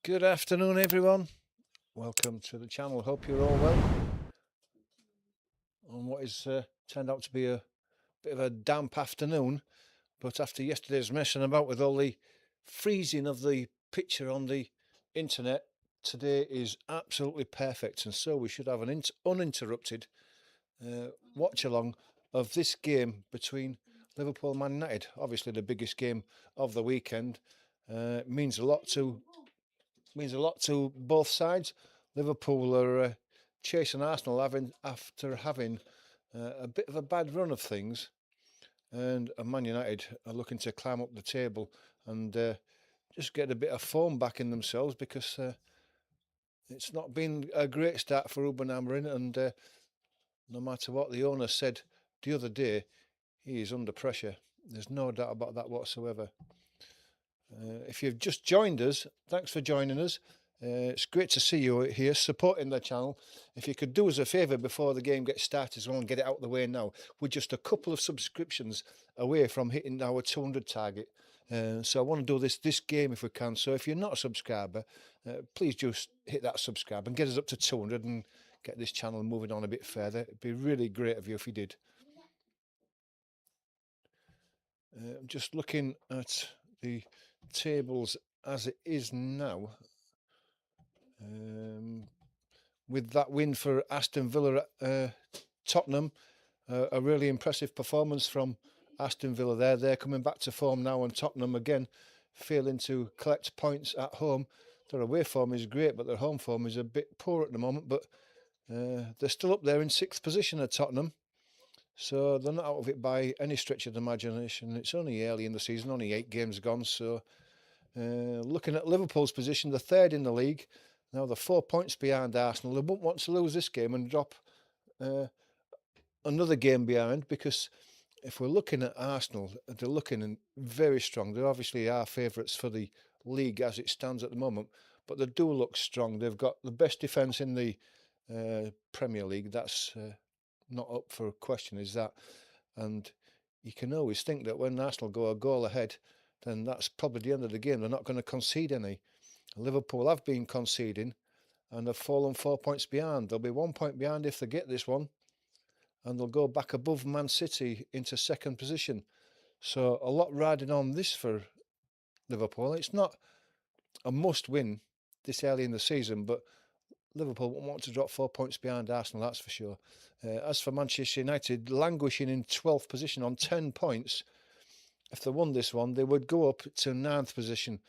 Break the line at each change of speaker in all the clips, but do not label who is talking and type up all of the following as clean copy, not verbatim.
Good afternoon, everyone. Welcome to the channel. Hope you're all well on what is turned out to be a bit of a damp afternoon. But after yesterday's messing about with all the freezing of the picture on the internet, today is absolutely perfect. And so we should have an uninterrupted watch along of this game between Liverpool and Man United. Obviously, the biggest game of the weekend. Means a lot to both sides. Liverpool are chasing Arsenal after having a bit of a bad run of things, and Man United are looking to climb up the table and just get a bit of form back in themselves because it's not been a great start for Ruben Amorim, and no matter what the owner said the other day, he is under pressure. There's no doubt about that whatsoever. If you've just joined us, thanks for joining us. It's great to see you here supporting the channel. If you could do us a favour before the game gets started as well and get it out of the way now, we're just a couple of subscriptions away from hitting our 200 target. So I want to do this game if we can. So if you're not a subscriber, please just hit that subscribe and get us up to 200 and get this channel moving on a bit further. It'd be really great of you if you did. I'm just looking at the tables as it is now. With that win for Aston Villa at Tottenham, a really impressive performance from Aston Villa there. They're coming back to form now, and Tottenham again failing to collect points at home. Their away form is great, but their home form is a bit poor at the moment. But they're still up there in 6th position at Tottenham. So they're not out of it by any stretch of the imagination. It's only early in the season, only 8 games gone. So looking at Liverpool's position, they're 3rd in the league. Now they're 4 points behind Arsenal. They won't want to lose this game and drop another game behind, because if we're looking at Arsenal, they're looking very strong. They obviously are favourites for the league as it stands at the moment, but they do look strong. They've got the best defence in the Premier League. That's not up for question, is that? And you can always think that when Arsenal go a goal ahead, then that's probably the end of the game. They're not going to concede any. Liverpool have been conceding and have fallen 4 points behind. They'll be 1 point behind if they get this one, and they'll go back above Man City into 2nd position. So a lot riding on this for Liverpool. It's not a must win this early in the season, but Liverpool won't want to drop 4 points behind Arsenal, that's for sure. As for Manchester United, languishing in 12th position on 10 points, if they won this one, they would go up to 9th position,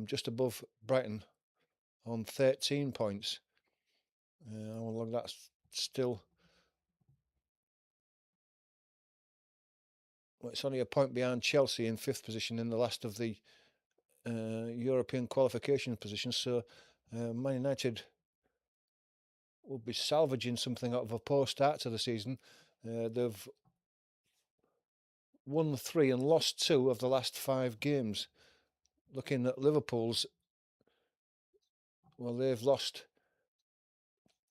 just above Brighton on 13 points. Well, that's still... Well, it's only a point behind Chelsea in 5th position in the last of the European qualification positions. So Man United will be salvaging something out of a poor start to the season. They've won 3 and lost 2 of the last 5 games. Looking at Liverpool's, well, they've lost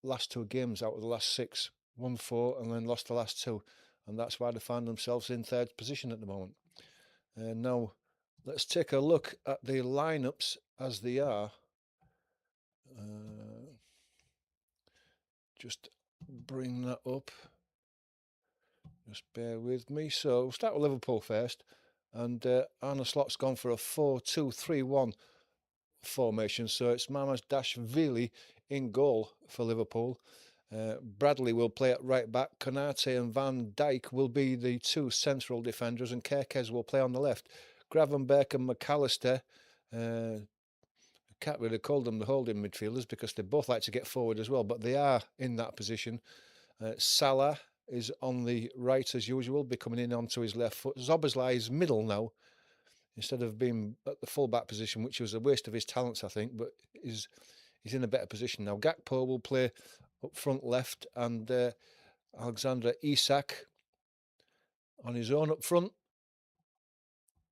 last 2 games out of the last 6, won 4 and then lost the last 2, and that's why they find themselves in 3rd position at the moment. Now let's take a look at the lineups as they are. Just bring that up. Just bear with me. So we'll start with Liverpool first. And Arne Slot's gone for a 4-2-3-1 formation. So it's Mamardashvili in goal for Liverpool. Bradley will play at right back. Konate and Van Dijk will be the 2 central defenders, and Kerkez will play on the left. Gravenberch and McAllister, can't really call them the holding midfielders because they both like to get forward as well, but they are in that position. Salah is on the right as usual, be coming in onto his left foot. Szoboszlai is middle now, instead of being at the full-back position, which was a waste of his talents, I think, but he's in a better position now. Gakpo will play up front left, and Alexander Isak on his own up front.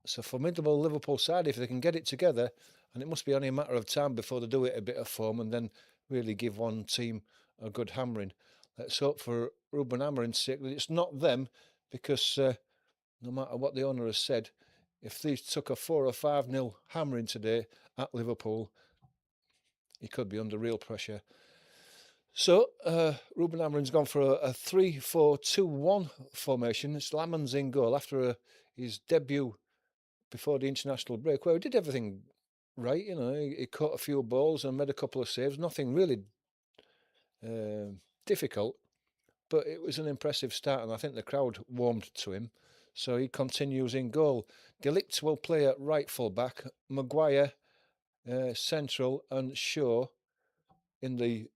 It's a formidable Liverpool side if they can get it together, and it must be only a matter of time before they do it a bit of form and then really give one team a good hammering. Let's hope for Ruben Amorim's sake that it's not them, because no matter what the owner has said, if they took a 4 or 5-0 hammering today at Liverpool, he could be under real pressure. So, Ruben Amorim's gone for a 3-4-2-1 formation. It's Lamans in goal after his debut before the international break, where he did everything right. You know, he caught a few balls and made a couple of saves. Nothing really difficult, but it was an impressive start, and I think the crowd warmed to him. So he continues in goal. De Ligt will play at right full back. Maguire central, and Shaw in the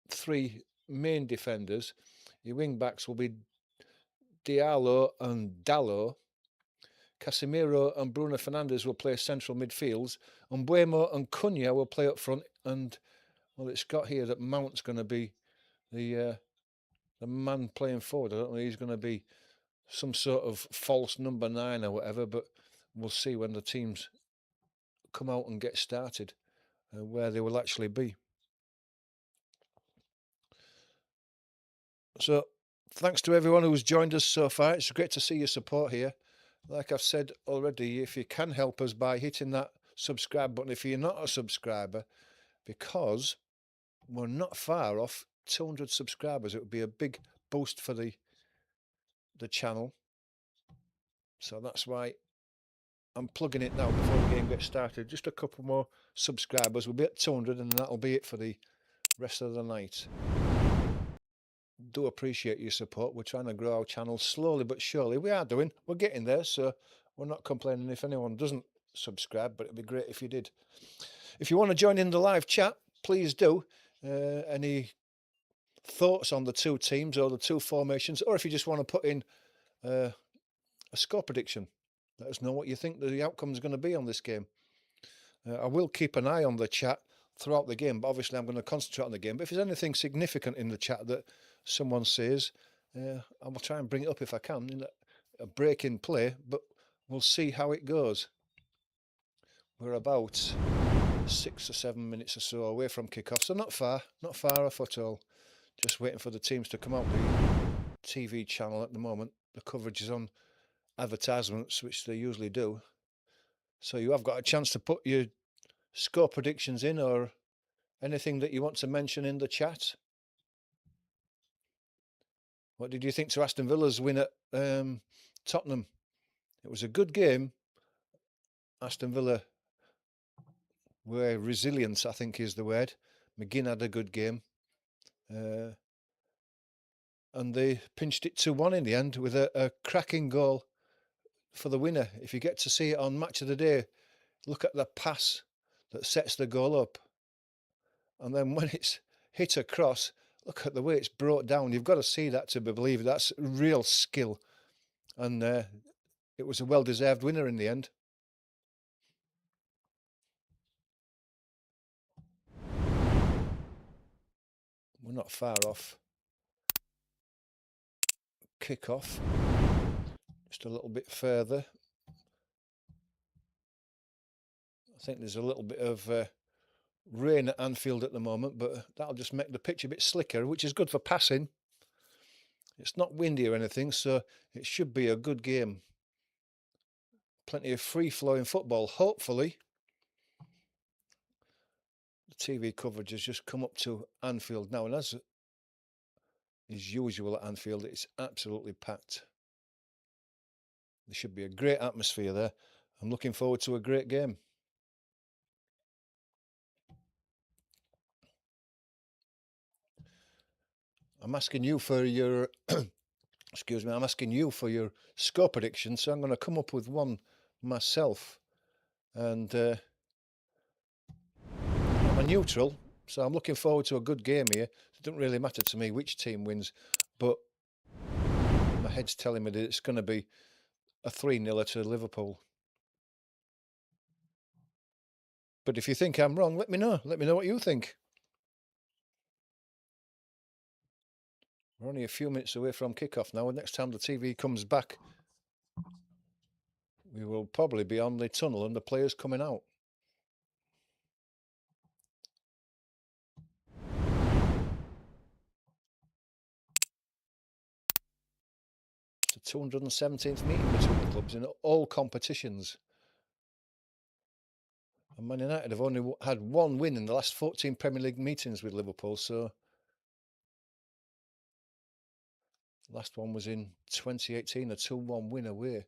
three main defenders. Your wing backs will be Diallo and Dallo. Casemiro and Bruno Fernandes will play central midfields, and Mbeumo and Cunha will play up front. And well, it's got here that Mount's going to be the man playing forward. I don't know, he's going to be some sort of false number 9 or whatever, but we'll see when the teams come out and get started where they will actually be. So thanks to everyone who's joined us so far. It's great to see your support here. Like I've said already, if you can help us by hitting that subscribe button if you're not a subscriber, because we're not far off 200 subscribers. It would be a big boost for the channel. So that's why I'm plugging it now before the game gets started. Just a couple more subscribers. We'll be at 200 and that'll be it for the rest of the night. Do appreciate your support. We're trying to grow our channel slowly but surely. We're getting there, so we're not complaining if anyone doesn't subscribe, but it'd be great if you did. If you want to join in the live chat, please do. Any thoughts on the two teams or the two formations, or if you just want to put in a score prediction, let us know what you think the outcome is going to be on this game. I will keep an eye on the chat throughout the game, but obviously I'm going to concentrate on the game. But if there's anything significant in the chat that someone says, I will try and bring it up if I can in a break in play, but we'll see how it goes. We're about 6 or 7 minutes or so away from kickoff, so not far off at all. Just waiting for the teams to come out the TV channel at the moment. The coverage is on advertisements, which they usually do. So you have got a chance to put your score predictions in or anything that you want to mention in the chat. What did you think to Aston Villa's win at Tottenham? It was a good game. Aston Villa were resilient, I think is the word. McGinn had a good game. And they pinched it 2-1 in the end with a cracking goal for the winner. If you get to see it on Match of the Day, look at the pass that sets the goal up. And then when it's hit across, look at the way it's brought down. You've got to see that to believe that's real skill. And it was a well-deserved winner in the end. We're not far off kick-off. Just a little bit further. I think there's a little bit of rain at Anfield at the moment, but that'll just make the pitch a bit slicker, which is good for passing. It's not windy or anything, so it should be a good game. Plenty of free-flowing football, hopefully. The TV coverage has just come up to Anfield now, and as is usual at Anfield, it's absolutely packed. There should be a great atmosphere there. I'm looking forward to a great game. I'm asking you for your excuse me, I'm asking you for your score prediction, so I'm going to come up with one myself. And I'm a neutral, so I'm looking forward to a good game here. It doesn't really matter to me which team wins, but my head's telling me that it's going to be a 3-0 to Liverpool. But if you think I'm wrong, let me know. Let me know what you think. We're only a few minutes away from kickoff now, and next time the TV comes back, we will probably be on the tunnel and the players coming out. It's the 217th meeting between the clubs in all competitions. And Man United have only had one win in the last 14 Premier League meetings with Liverpool, so last one was in 2018, a 2-1 win away.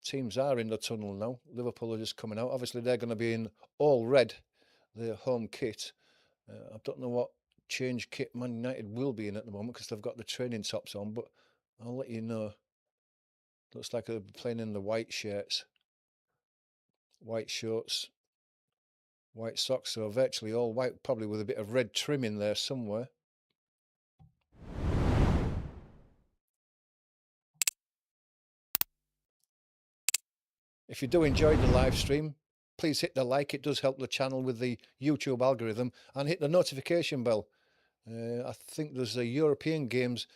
Teams are in the tunnel now. Liverpool are just coming out. Obviously, they're going to be in all red, their home kit. I don't know what change kit Man United will be in at the moment because they've got the training tops on, but I'll let you know. Looks like they'll be playing in the white shirts, white shorts, white socks, so virtually all white, probably with a bit of red trim in there somewhere. If you do enjoy the live stream, please hit the like. It does help the channel with the YouTube algorithm, and hit the notification bell. I think there's a European games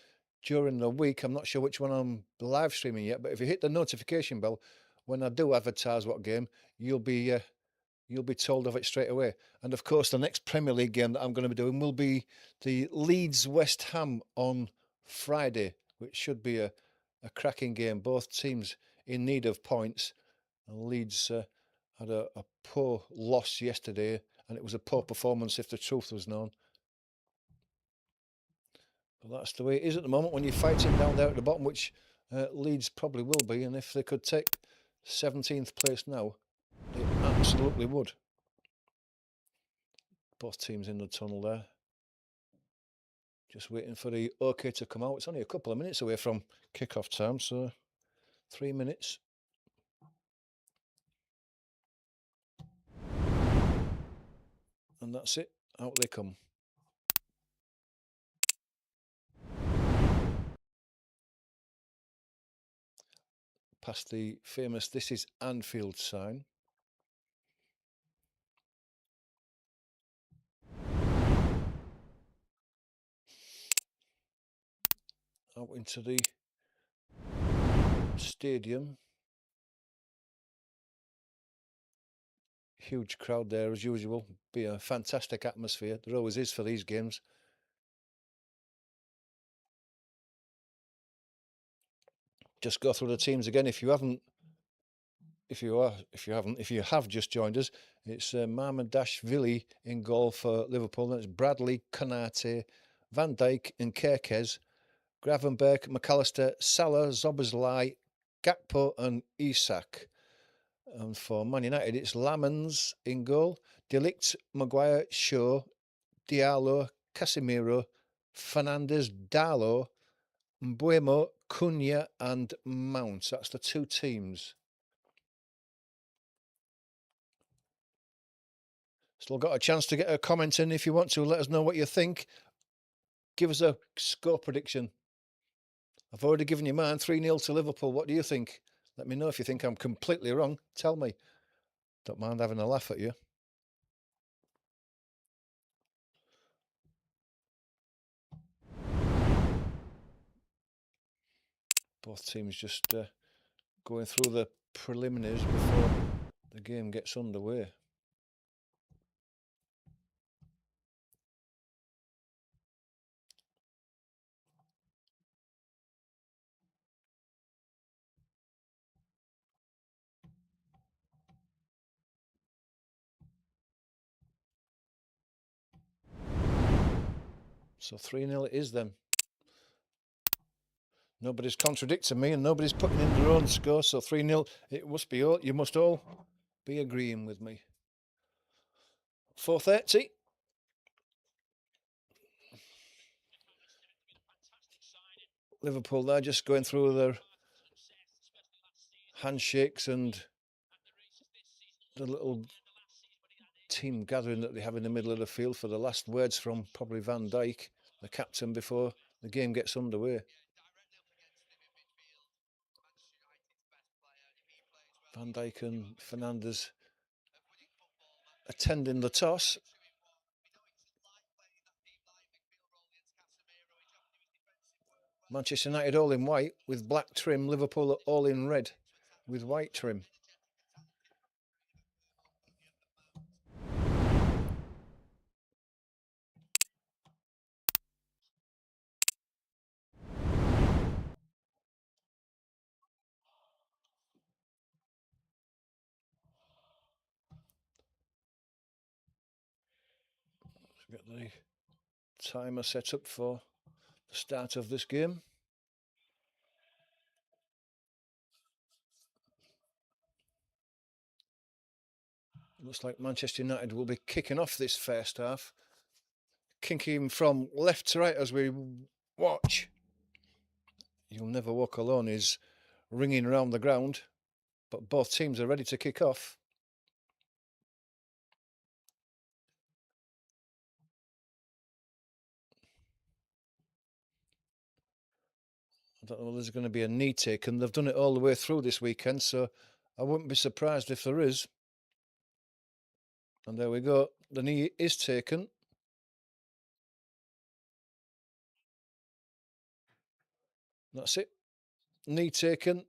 during the week. I'm not sure which one I'm live streaming yet, but if you hit the notification bell when I do advertise what game, you'll be told of it straight away. And of course, the next Premier League game that I'm going to be doing will be the Leeds West Ham on Friday, which should be a cracking game. Both teams in need of points. And Leeds had a poor loss yesterday, and it was a poor performance if the truth was known. But that's the way it is at the moment when you're fighting down there at the bottom, which Leeds probably will be. And if they could take 17th place now, they absolutely would. Both teams in the tunnel there. Just waiting for the OK to come out. It's only a couple of minutes away from kick-off time, so 3 minutes. And that's it. Out they come. Past the famous "This is Anfield" sign. Out into the stadium. Huge crowd there as usual. Be a fantastic atmosphere. There always is for these games. Just go through the teams again if you haven't. If you have just joined us, it's Mamardashvili in goal for Liverpool. That's Bradley, Konate, Van Dijk and Kerkez, Gravenberch, McAllister, Salah, Zoboszlai, Gakpo and Isak. And for Man United, it's Lamans in goal, De Ligt, Maguire, Shaw, Diallo, Casemiro, Fernandes, Darlow, Mbuemo, Cunha and Mount. That's the two teams. Still got a chance to get a comment in if you want to. Let us know what you think. Give us a score prediction. I've already given you mine, 3-0 to Liverpool. What do you think? Let me know if you think I'm completely wrong. Tell me. Don't mind having a laugh at you. Both teams just going through the preliminaries before the game gets underway. So 3-0 it is then. Nobody's contradicting me and nobody's putting in their own score. So 3-0, it must be all. You must all be agreeing with me. 4:30. Liverpool, they're just going through their handshakes and the little team gathering that they have in the middle of the field for the last words from probably Van Dijk, the captain, before the game gets underway. Van Dijk and Fernandes attending the toss. Manchester United all in white with black trim. Liverpool all in red with white trim. Get the timer set up for the start of this game. Looks like Manchester United will be kicking off this first half. Kicking from left to right as we watch. You'll Never Walk Alone is ringing around the ground, but both teams are ready to kick off. I don't know whether there's going to be a knee taken. They've done it all the way through this weekend, so I wouldn't be surprised if there is. And there we go. The knee is taken. That's it. Knee taken.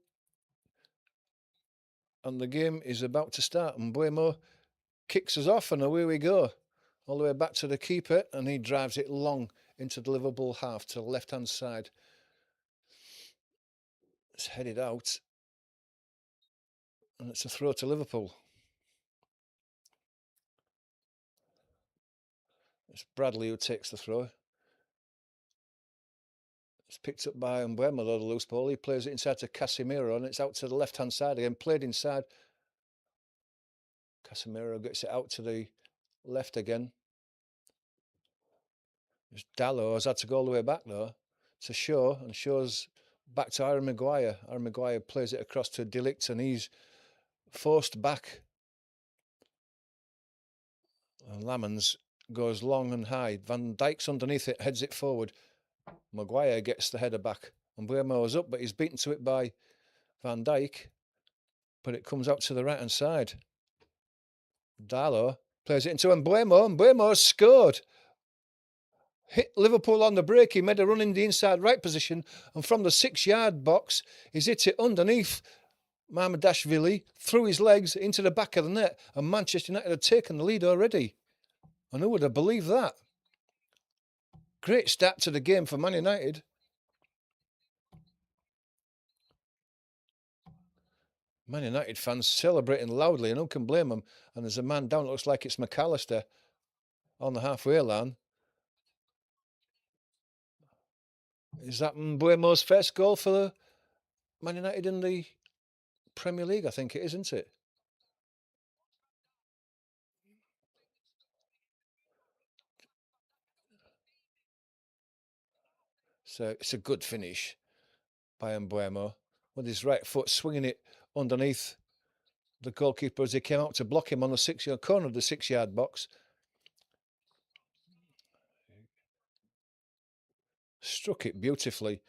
And the game is about to start. And Buemo kicks us off, and away we go. All the way back to the keeper, and he drives it long into the Liverpool half to the left-hand side. It's headed out. And it's a throw to Liverpool. It's Bradley who takes the throw. It's picked up by Mbeumo, the loose ball. He plays it inside to Casemiro, and it's out to the left-hand side again. Played inside. Casemiro gets it out to the left again. Dallo has had to go all the way back, though, to Shaw, and Shaw's back to Aaron Maguire. Aaron Maguire plays it across to De Ligt, and he's forced back. And Lamans goes long and high. Van Dijk's underneath it, heads it forward. Maguire gets the header back. And Buemo's up, but he's beaten to it by Van Dijk. But it comes out to the right-hand side. Dallo plays it into Mbeumo, and Mbeumo's scored. Hit Liverpool on the break. He made a run in the inside right position, and from the 6-yard box, he's hit it underneath Mamardashvili, through his legs into the back of the net, and Manchester United had taken the lead already. And who would have believed that? Great start to the game for Man United. Man United fans celebrating loudly, and who can blame them? And there's a man down, it looks like it's McAllister, on the halfway line. Is that Mbuemo's first goal for Man United in the Premier League? I think it is, isn't it? So it's a good finish by Mbuemo with his right foot swinging it underneath the goalkeeper as he came out to block him on the 6-yard corner of the 6-yard box. Struck it beautifully.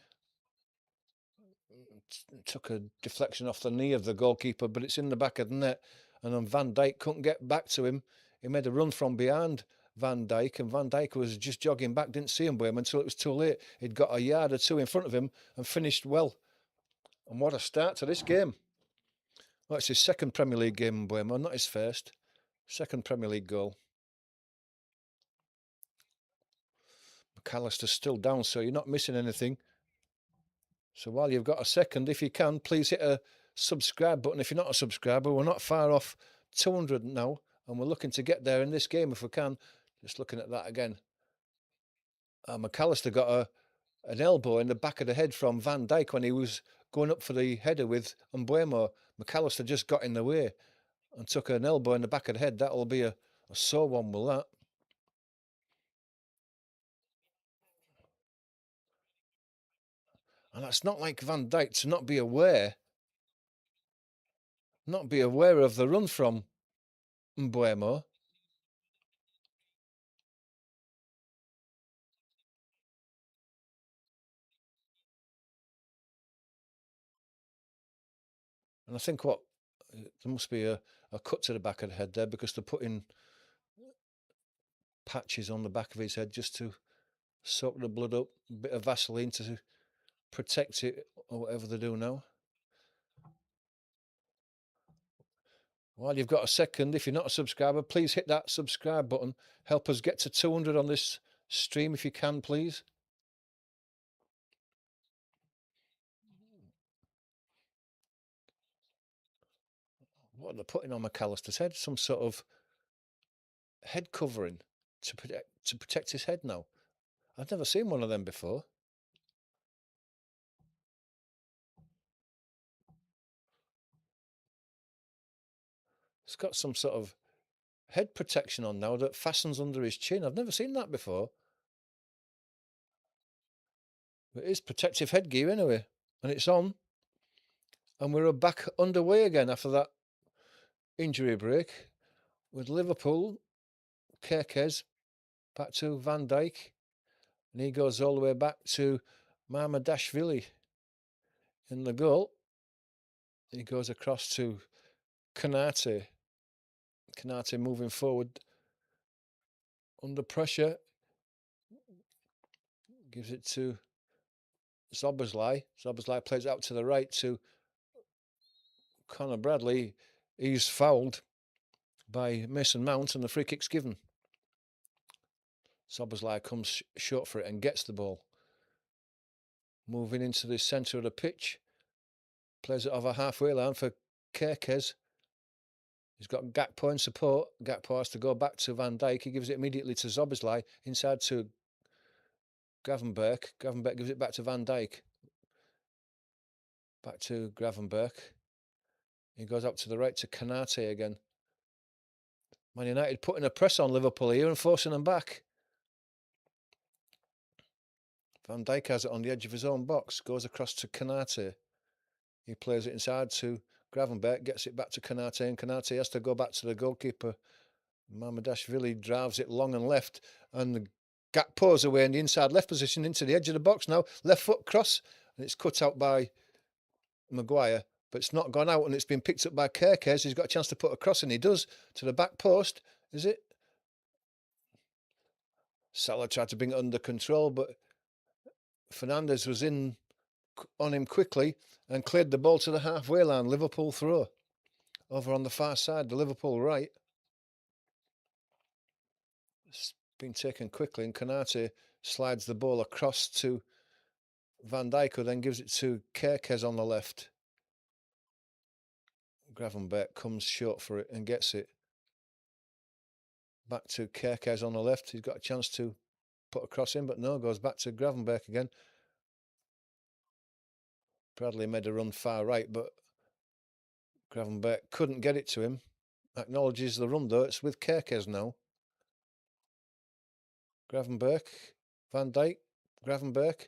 Took a deflection off the knee of the goalkeeper, but it's in the back of the net. And then Van Dijk couldn't get back to him. He made a run from behind Van Dijk, and Van Dijk was just jogging back, didn't see him until it was too late. He'd got a yard or two in front of him and finished well. And what a start to this game. Well, it's his second Premier League game, Mbeumo, not his first. Second Premier League goal. McAllister's still down, so you're not missing anything. So while you've got a second, if you can, please hit a subscribe button. If you're not a subscriber, we're not far off 200 now, and we're looking to get there in this game if we can. Just looking at that again. McAllister got an elbow in the back of the head from Van Dijk when he was going up for the header with Mbeumo. McAllister just got in the way and took an elbow in the back of the head. That'll be a sore one, will that? And that's not like Van Dijk to not be aware of the run from Mbeumo. And I think there must be a cut to the back of the head there because they're putting patches on the back of his head just to soak the blood up, a bit of Vaseline to protect it or whatever they do now. While you've got a second, if you're not a subscriber, please hit that subscribe button. Help us get to 200 on this stream if you can, please. What are they putting on McAllister's head? Some sort of head covering. to protect his head now. I've never seen one of them before. It's got some sort of head protection on now that fastens under his chin. I've never seen that before. But it is protective headgear anyway, and it's on. And we're back underway again after that injury break with Liverpool, Kerkez, back to Van Dijk, and he goes all the way back to Mamadashvili in the goal. He goes across to Kanate. Kanate moving forward under pressure. Gives it to Szoboszlai. Szoboszlai plays it out to the right to Conor Bradley. He's fouled by Mason Mount and the free kick's given. Szoboszlai comes short for it and gets the ball. Moving into the centre of the pitch. Plays it over halfway line for Kerkez. He's got Gakpo in support. Gakpo has to go back to Van Dijk. He gives it immediately to Szoboszlai. Inside to Gravenberch. Gravenberch gives it back to Van Dijk. Back to Gravenberch. He goes out to the right to Kanate again. Man United putting a press on Liverpool here and forcing them back. Van Dijk has it on the edge of his own box. Goes across to Kanate. He plays it inside to Gravenberch. Gets it back to Kanate. And Kanate has to go back to the goalkeeper. Mamadashvili drives it long and left. And the Gakpo's away in the inside left position into the edge of the box now. Left foot cross. And it's cut out by Maguire. But it's not gone out and it's been picked up by Kerkez. He's got a chance to put a cross in. He does to the back post. Is it? Salah tried to bring it under control, but Fernandes was in on him quickly and cleared the ball to the halfway line. Liverpool throw. Over on the far side, the Liverpool right. It's been taken quickly and Kanate slides the ball across to Van Dijk, who then gives it to Kerkez on the left. Gravenberch comes short for it and gets it. Back to Kerkez on the left. He's got a chance to put a cross in, but no, goes back to Gravenberch again. Bradley made a run far right, but Gravenberch couldn't get it to him. Acknowledges the run though. It's with Kerkez now. Gravenberch, Van Dijk, Gravenberch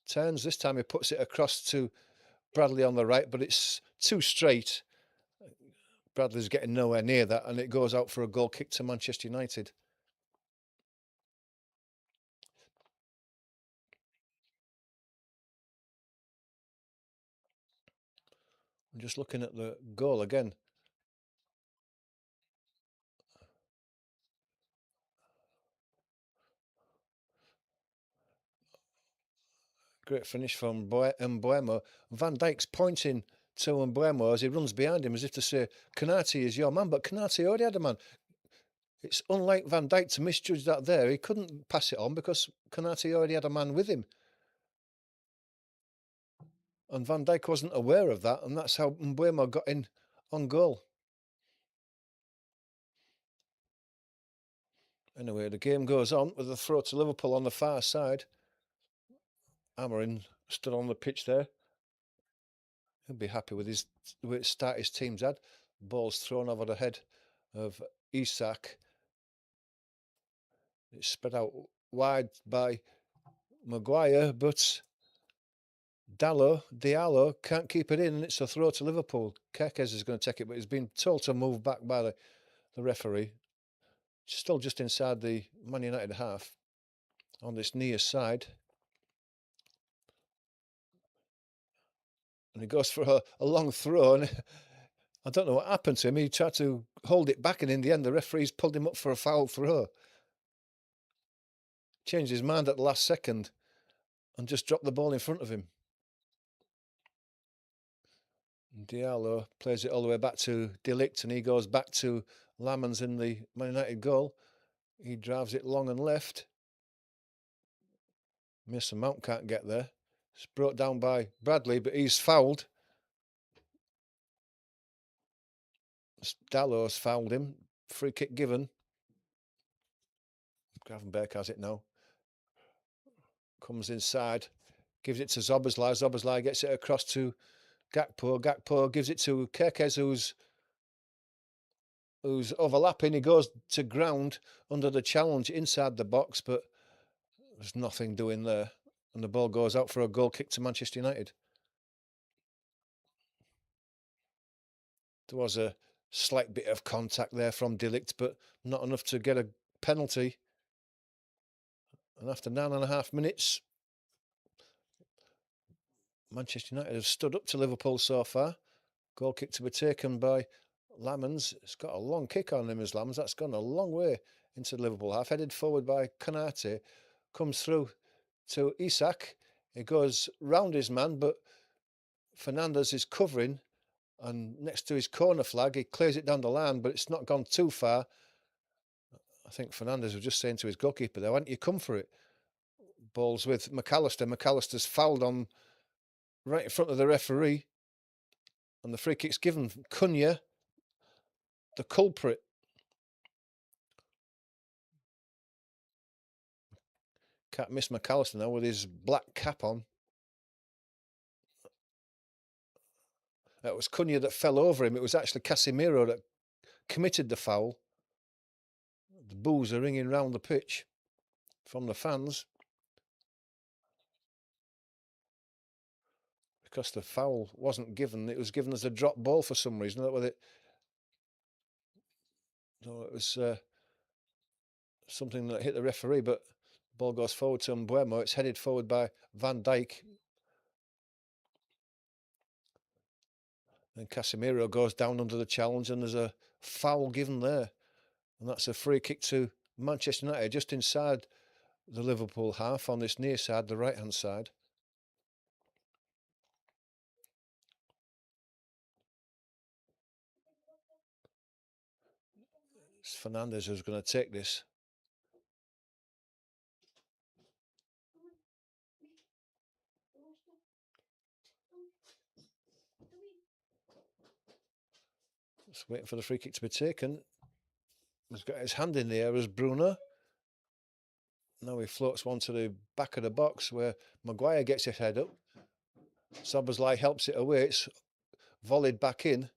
turns. This time he puts it across to Bradley on the right, but it's too straight. Bradley's getting nowhere near that, and it goes out for a goal kick to Manchester United. I'm just looking at the goal again. Great finish from Mbuemo. Van Dijk's pointing to Mbuemo as he runs behind him as if to say, Kanate is your man, but Kanate already had a man. It's unlike Van Dijk to misjudge that there. He couldn't pass it on because Kanate already had a man with him. And Van Dijk wasn't aware of that, and that's how Mbuemo got in on goal. Anyway, the game goes on with a throw to Liverpool on the far side. Amorim stood on the pitch there. He'll be happy with the way start his team's had. Ball's thrown over the head of Isak. It's spread out wide by Maguire, but Diallo can't keep it in, and it's a throw to Liverpool. Kerkez is going to take it, but he's been told to move back by the referee. Still just inside the Man United half on this near side. And he goes for a long throw, and I don't know what happened to him. He tried to hold it back, and in the end, the referee's pulled him up for a foul throw. Changed his mind at the last second and just dropped the ball in front of him. Diallo plays it all the way back to De Ligt, and he goes back to Lamans in the Man United goal. He drives it long and left. Mason Mount can't get there. It's brought down by Bradley, but he's fouled. Dallo's fouled him. Free kick given. Gravenberg has it now. Comes inside, gives it to Zoboslai. Zoboslai gets it across to Gakpo. Gakpo gives it to Kerkez, who's overlapping. He goes to ground under the challenge inside the box, but there's nothing doing there. And the ball goes out for a goal kick to Manchester United. There was a slight bit of contact there from De Ligt, but not enough to get a penalty. And after 9.5 minutes, Manchester United have stood up to Liverpool so far. Goal kick to be taken by Lamans. It's got a long kick on him as Lamans. That's gone a long way into the Liverpool half. Headed forward by Konate. Comes through to Isak. He goes round his man, but Fernandes is covering. And next to his corner flag, he clears it down the line, but it's not gone too far. I think Fernandes was just saying to his goalkeeper there, why don't you come for it? Ball's with McAllister. McAllister's fouled on right in front of the referee. And the free kick's given. Cunha, the culprit. Can't miss McAllister now with his black cap on. It was Cunha that fell over him. It was actually Casemiro that committed the foul. The boos are ringing round the pitch from the fans because the foul wasn't given. It was given as a drop ball for some reason. So it was something that hit the referee, but the ball goes forward to Mbeumo. It's headed forward by Van Dijk. And Casemiro goes down under the challenge, and there's a foul given there. And that's a free kick to Manchester United, just inside the Liverpool half on this near side, the right-hand side. It's Fernandes who's going to take this. Just waiting for the free kick to be taken. He's got his hand in the air as Bruno. Now he floats one to the back of the box where Maguire gets his head up. Szoboszlai helps it away. It's volleyed back in.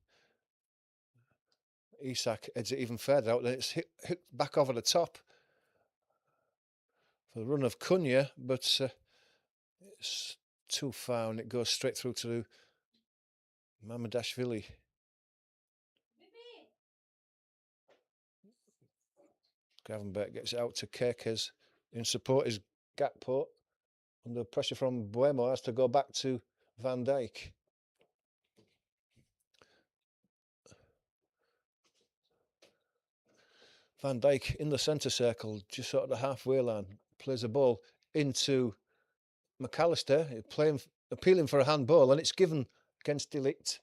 Isak heads it even further out. Then it's hit back over the top for the run of Cunha, but it's too far and it goes straight through to Mamardashvili. Gravenberg gets it out to Kerkez. In support is Gakpo. Under pressure from Mbeumo, has to go back to Van Dijk. Van Dijk in the centre circle, just sort of the halfway line, plays a ball into McAllister, appealing for a handball, and it's given against De Ligt.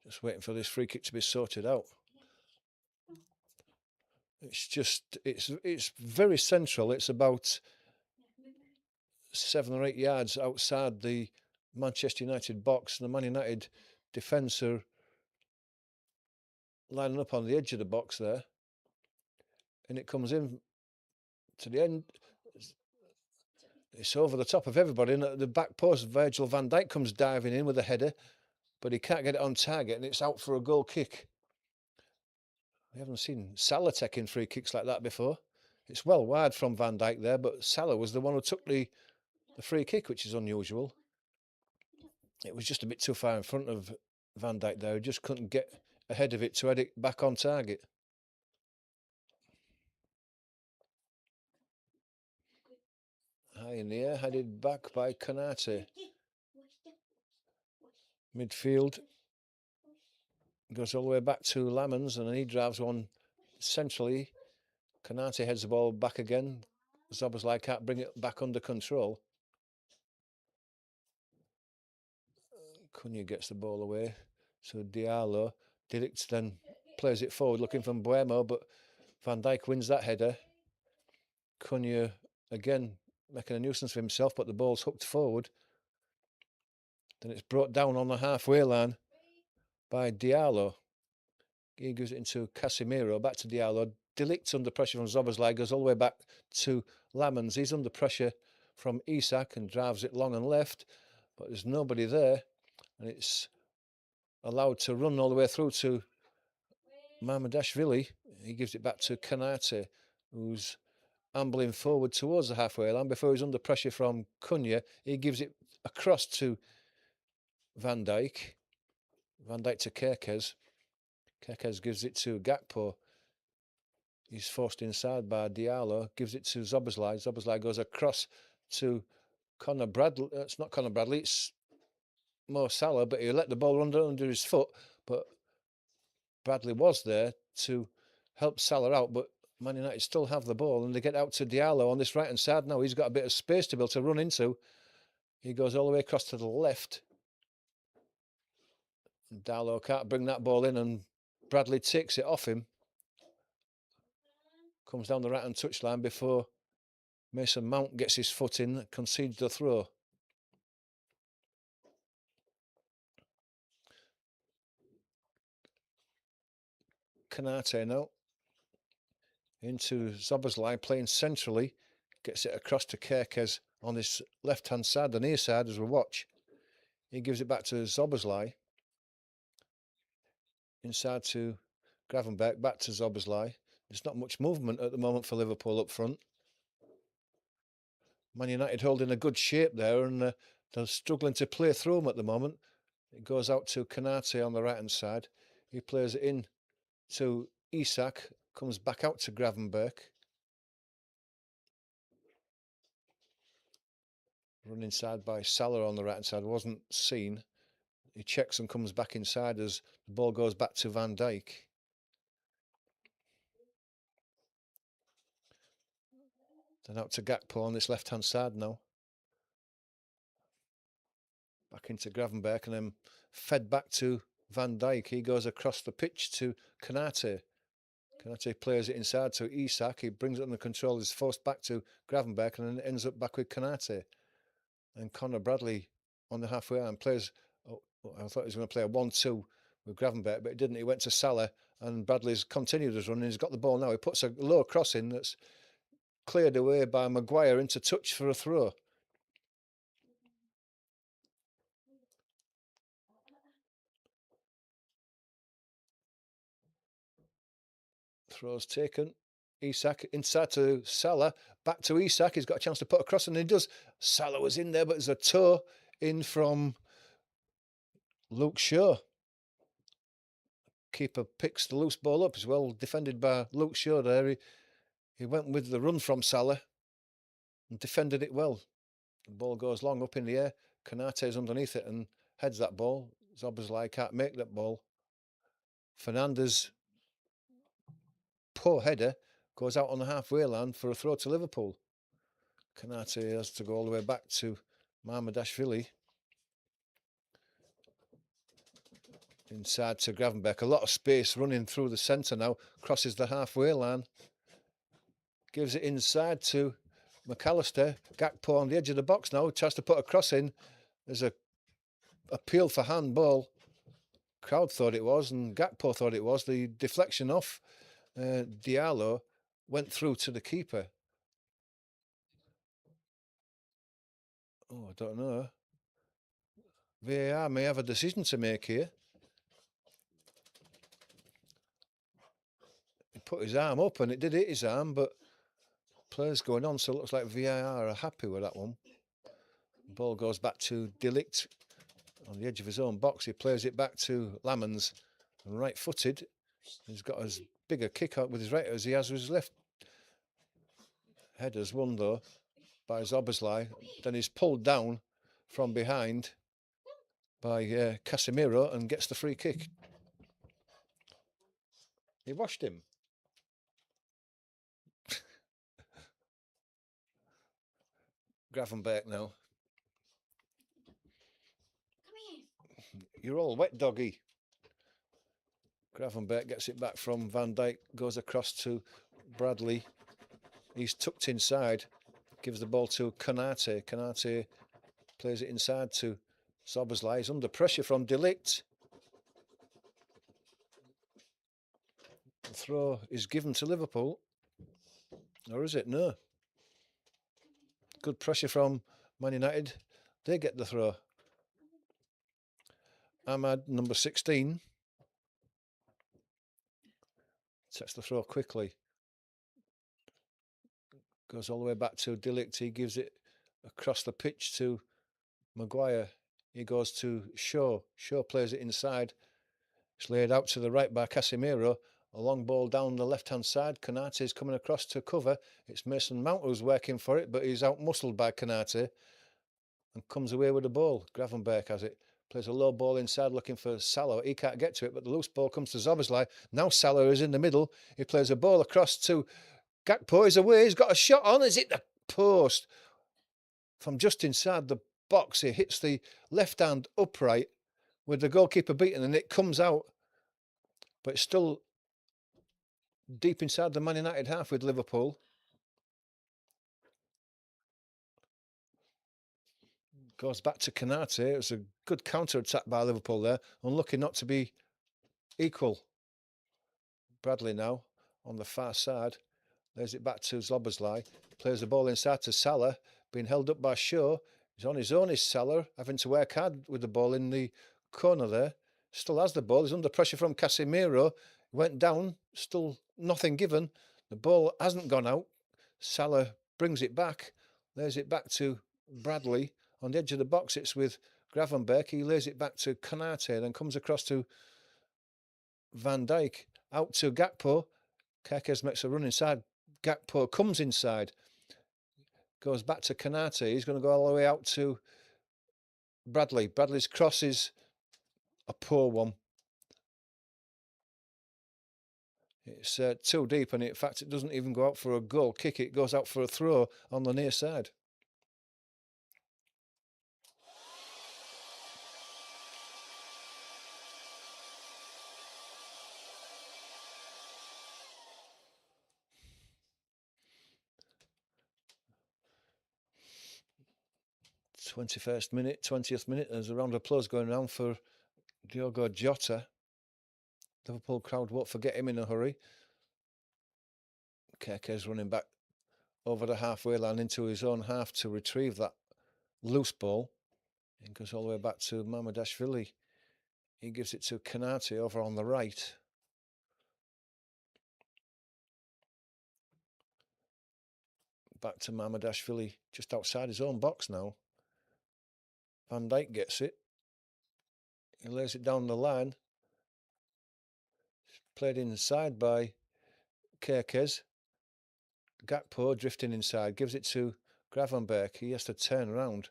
Just waiting for this free kick to be sorted out. It's very central. It's about 7 or 8 yards outside the Manchester United box. The Man United defence are lining up on the edge of the box there. And it comes in to the end. It's over the top of everybody. And at the back post, Virgil van Dijk comes diving in with a header, but he can't get it on target, and it's out for a goal kick. We haven't seen Salah taking free kicks like that before. It's well wide from Van Dijk there, but Salah was the one who took the free kick, which is unusual. It was just a bit too far in front of Van Dijk there. He just couldn't get ahead of it to head it back on target. High in the air, headed back by Konate. Midfield goes all the way back to Lamans, and then he drives one centrally. Konate heads the ball back again. Szoboszlai can't bring it back under control. Cunha gets the ball away. So Diallo. De Ligt then plays it forward looking for Mbeumo, but Van Dijk wins that header. Cunha again making a nuisance of himself, but the ball's hooked forward. Then it's brought down on the halfway line by Diallo. He gives it into Casemiro, back to Diallo. De Ligt's under pressure from Szoboszlai, goes all the way back to Lamans. He's under pressure from Isak and drives it long and left, but there's nobody there, and it's allowed to run all the way through to Mamardashvili. He gives it back to Kanate, who's ambling forward towards the halfway line before he's under pressure from Cunha. He gives it across to Van Dijk. Van Dijk to Kerkez. Kerkez gives it to Gakpo. He's forced inside by Diallo. Gives it to Szoboszlai. Szoboszlai goes across to Conor Bradley. It's not Conor Bradley, it's Mo Salah, but he let the ball run under his foot. But Bradley was there to help Salah out, but Man United still have the ball, and they get out to Diallo on this right-hand side now. He's got a bit of space to be able to run into. He goes all the way across to the left. Diallo can't bring that ball in, and Bradley takes it off him. Comes down the right-hand touchline before Mason Mount gets his foot in, concedes the throw. Kanate now into Szoboszlai, playing centrally, gets it across to Kerkez on this left-hand side, the near side as we watch. He gives it back to Szoboszlai. Inside to Gravenberch, back to Szoboszlai. There's not much movement at the moment for Liverpool up front. Man United holding a good shape there, and they're struggling to play through them at the moment. It goes out to Kanate on the right-hand side. He plays it in to Isak, comes back out to Gravenberch. Run inside by Salah on the right-hand side, wasn't seen. He checks and comes back inside as the ball goes back to Van Dijk. Then out to Gakpo on this left-hand side now. Back into Gravenberch and then fed back to Van Dijk. He goes across the pitch to Kanate. Kanate plays it inside to Isak. He brings it under control. He's forced back to Gravenberch and then ends up back with Kanate. And Conor Bradley on the halfway line plays. Oh, I thought he was going to play a 1-2 with Gravenberch, but he didn't. He went to Salah, and Bradley's continued his run, and he's got the ball now. He puts a low cross in that's cleared away by Maguire into touch for a throw. Throw's taken. Isak inside to Salah, back to Isak. He's got a chance to put a cross, and he does. Salah was in there, but there's a toe in from Luke Shaw. Keeper picks the loose ball up as well, defended by Luke Shaw there. He went with the run from Salah and defended it well. The ball goes long up in the air. Kanate's underneath it and heads that ball. Szoboszlai can't make that ball. Fernandes, poor header, goes out on the halfway line for a throw to Liverpool. Kanate has to go all the way back to Mamardashvili. Inside to Gravenberch. A lot of space running through the centre now. Crosses the halfway line. Gives it inside to McAllister. Gakpo on the edge of the box now. Tries to put a cross in. There's a appeal for handball. Crowd thought it was, and Gakpo thought it was. The deflection off Diallo went through to the keeper. Oh, I don't know. VAR may have a decision to make here. He put his arm up and it did hit his arm, but players going on, so it looks like VAR are happy with that one. The ball goes back to De Ligt on the edge of his own box. He plays it back to Lamans, right-footed. He's got as big a kick out with his right as he has with his left. Header's won though by Szoboszlai. Then he's pulled down from behind by Casemiro and gets the free kick. He washed him. Gravenberch now. You're all wet, doggy. Gravenberch gets it back from Van Dijk, goes across to Bradley. He's tucked inside, gives the ball to Konate. Konate plays it inside to Szoboszlai. He's under pressure from Delict. The throw is given to Liverpool. Or is it? No. Good pressure from Man United. They get the throw. Ahmad, number 16, takes the throw quickly. Goes all the way back to Delict. He gives it across the pitch to Maguire. He goes to Shaw. Shaw plays it inside. It's laid out to the right by Casemiro. A long ball down the left-hand side. Konate is coming across to cover. It's Mason Mount who's working for it, but he's out-muscled by Konate and comes away with the ball. Gravenberch has it. Plays a low ball inside looking for Salah. He can't get to it, but the loose ball comes to Szoboszlai. Now Salah is in the middle. He plays a ball across to Gakpo. He's away. He's got a shot on. Is it the post? From just inside the box, he hits the left hand upright with the goalkeeper beaten, and it comes out. But it's still deep inside the Man United half with Liverpool. Goes back to Konate. It was a good counter-attack by Liverpool there. Unlucky not to be equal. Bradley now on the far side. Lays it back to Szoboszlai. Plays the ball inside to Salah. Being held up by Shaw. He's on his own, is Salah. Having to work hard with the ball in the corner there. Still has the ball. He's under pressure from Casemiro. Went down. Still nothing given. The ball hasn't gone out. Salah brings it back. Lays it back to Bradley. On the edge of the box, it's with Gravenberch. He lays it back to Konate. Then comes across to Van Dijk. Out to Gakpo. Kerkez makes a run inside. Gakpo comes inside. Goes back to Konate. He's going to go all the way out to Bradley. Bradley's cross is a poor one. It's too deep, and in fact, it doesn't even go out for a goal kick. It goes out for a throw on the near side. '21st minute, 20th minute. There's a round of applause going around for Diogo Jota. Liverpool crowd won't forget him in a hurry. Kerkez running back over the halfway line into his own half to retrieve that loose ball. It goes all the way back to Mamardashvili. He gives it to Konate over on the right. Back to Mamardashvili just outside his own box now. Van Dijk gets it. He lays it down the line. Played inside by Kerkez. Gakpo drifting inside. Gives it to Gravenberch. He has to turn around.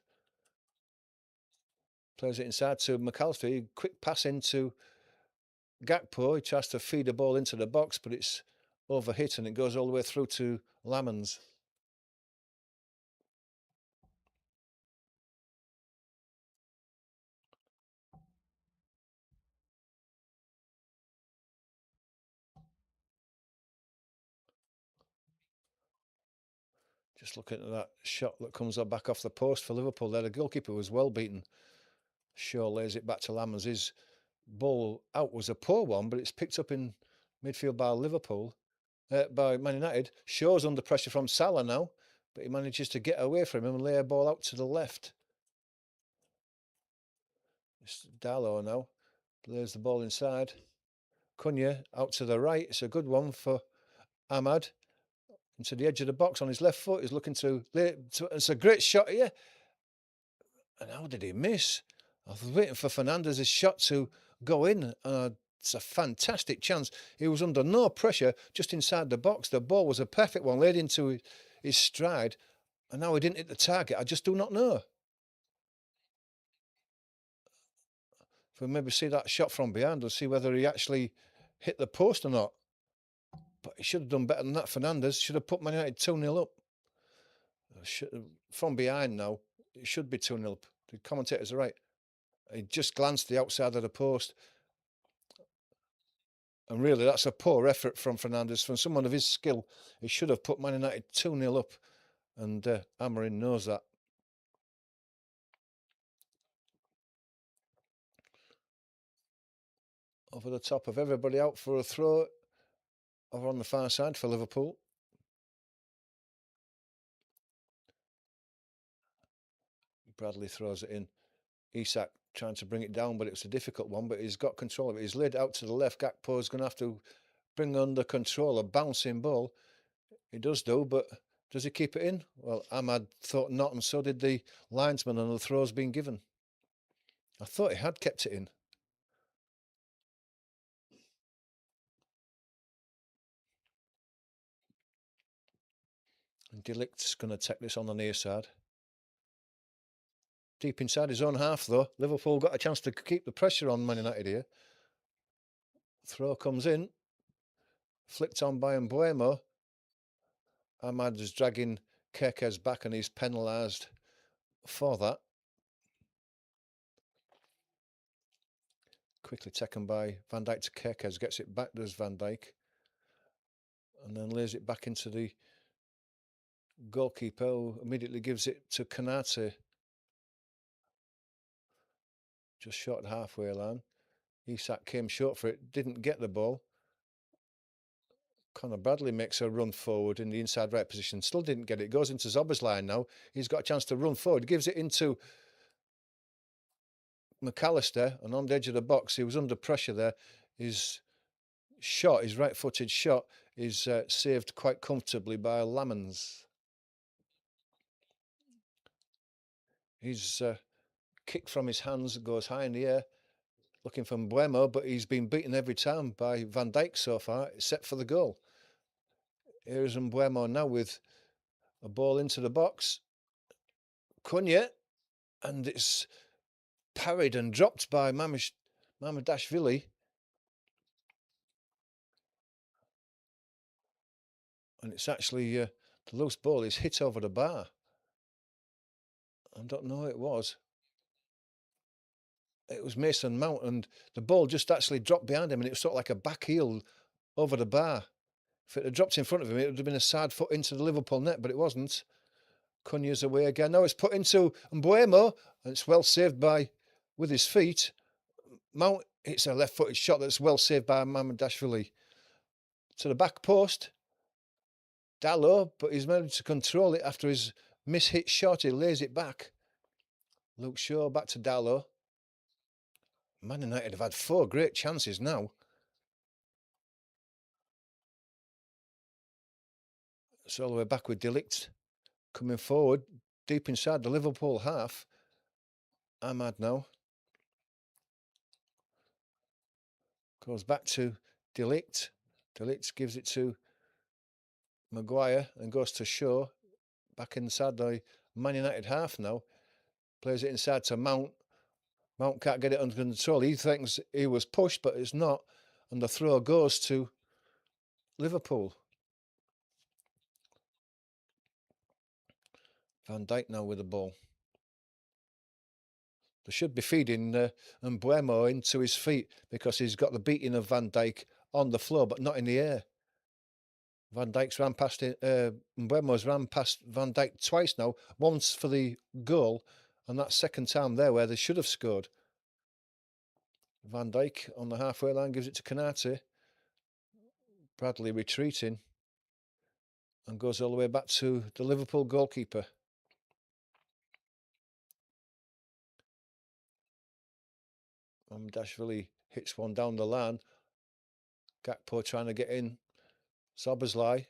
Plays it inside to McAllister. Quick pass into Gakpo. He tries to feed the ball into the box, but it's overhit and it goes all the way through to Lamans. Just looking at that shot that comes back off the post for Liverpool there. The goalkeeper was well beaten. Shaw lays it back to Lamans. His ball out was a poor one, but it's picked up in midfield by Liverpool, by Man United. Shaw's under pressure from Salah now, but he manages to get away from him and lay a ball out to the left. It's Darlow now. Plays the ball inside. Cunha out to the right. It's a good one for Ahmad. Into the edge of the box on his left foot. He's looking to lay it. It's a great shot here. And how did he miss? I was waiting for Fernandez's shot to go in. It's a fantastic chance. He was under no pressure, just inside the box. The ball was a perfect one, laid into his stride. And now he didn't hit the target. I just do not know. If we maybe see that shot from behind, we'll see whether he actually hit the post or not. But he should have done better than that. Fernandez should have put Man United 2-0 up. From behind now, it should be 2-0 up. The commentators are right. He just glanced the outside of the post. And really, that's a poor effort from Fernandes. From someone of his skill, he should have put Man United 2-0 up. And Amorim knows that. Over the top of everybody out for a throw over on the far side for Liverpool. Bradley throws it in. Isak trying to bring it down, but it's a difficult one, but he's got control of it. He's laid it out to the left. Gakpo's going to have to bring under control a bouncing ball. He does do, but does he keep it in? Well, Ahmad thought not, and so did the linesman, and the throw's been given. I thought he had kept it in. And De Ligt's going to take this on the near side. Deep inside his own half, though. Liverpool got a chance to keep the pressure on Man United here. Throw comes in. Flicked on by Mbuemo. Ahmad is dragging Kekes back and he's penalised for that. Quickly taken by Van Dijk to Kekes. Gets it back, does Van Dijk. And then lays it back into the goalkeeper, who immediately gives it to Kanate. Just short halfway line. Isak came short for it, didn't get the ball. Conor Bradley makes a run forward in the inside right position, still didn't get it. Goes into Zober's line now. He's got a chance to run forward, gives it into McAllister, and on the edge of the box, he was under pressure there. His shot, his right-footed shot, is saved quite comfortably by Lamans. He's kicked from his hands, goes high in the air, looking for Mbuemo, but he's been beaten every time by Van Dijk so far, except for the goal. Here's Mbuemo now with a ball into the box. Cunha, and it's parried and dropped by Mamardashvili. And it's actually, the loose ball is hit over the bar. I don't know who it was. It was Mason Mount, and the ball just actually dropped behind him, and it was sort of like a back heel over the bar. If it had dropped in front of him, it would have been a side foot into the Liverpool net, but it wasn't. Cunha's away again. Now it's put into Mbuemo, and it's well saved by, with his feet. Mount hits a left-footed shot that's well saved by Mamardashvili. To the back post. Dalot, but he's managed to control it after his miss-hit shot. He lays it back. Luke Shaw back to Dalot. Man United have had 4 great chances now. It's all the way back with De Ligt coming forward, deep inside the Liverpool half. Ahmad now. Goes back to De Ligt. De Ligt gives it to Maguire and goes to Shaw. Back inside the Man United half now. Plays it inside to Mount. Mount can't get it under control. He thinks he was pushed, but it's not. And the throw goes to Liverpool. Van Dijk now with the ball. They should be feeding Mbuemo into his feet because he's got the beating of Van Dijk on the floor, but not in the air. Van Dijk's ran past it. Mbuemo's ran past Van Dijk twice now. Once for the goal, and that second time there where they should have scored. Van Dijk on the halfway line gives it to Kanate. Bradley retreating and goes all the way back to the Liverpool goalkeeper. Dashvili hits one down the line. Gakpo trying to get in. Szoboszlai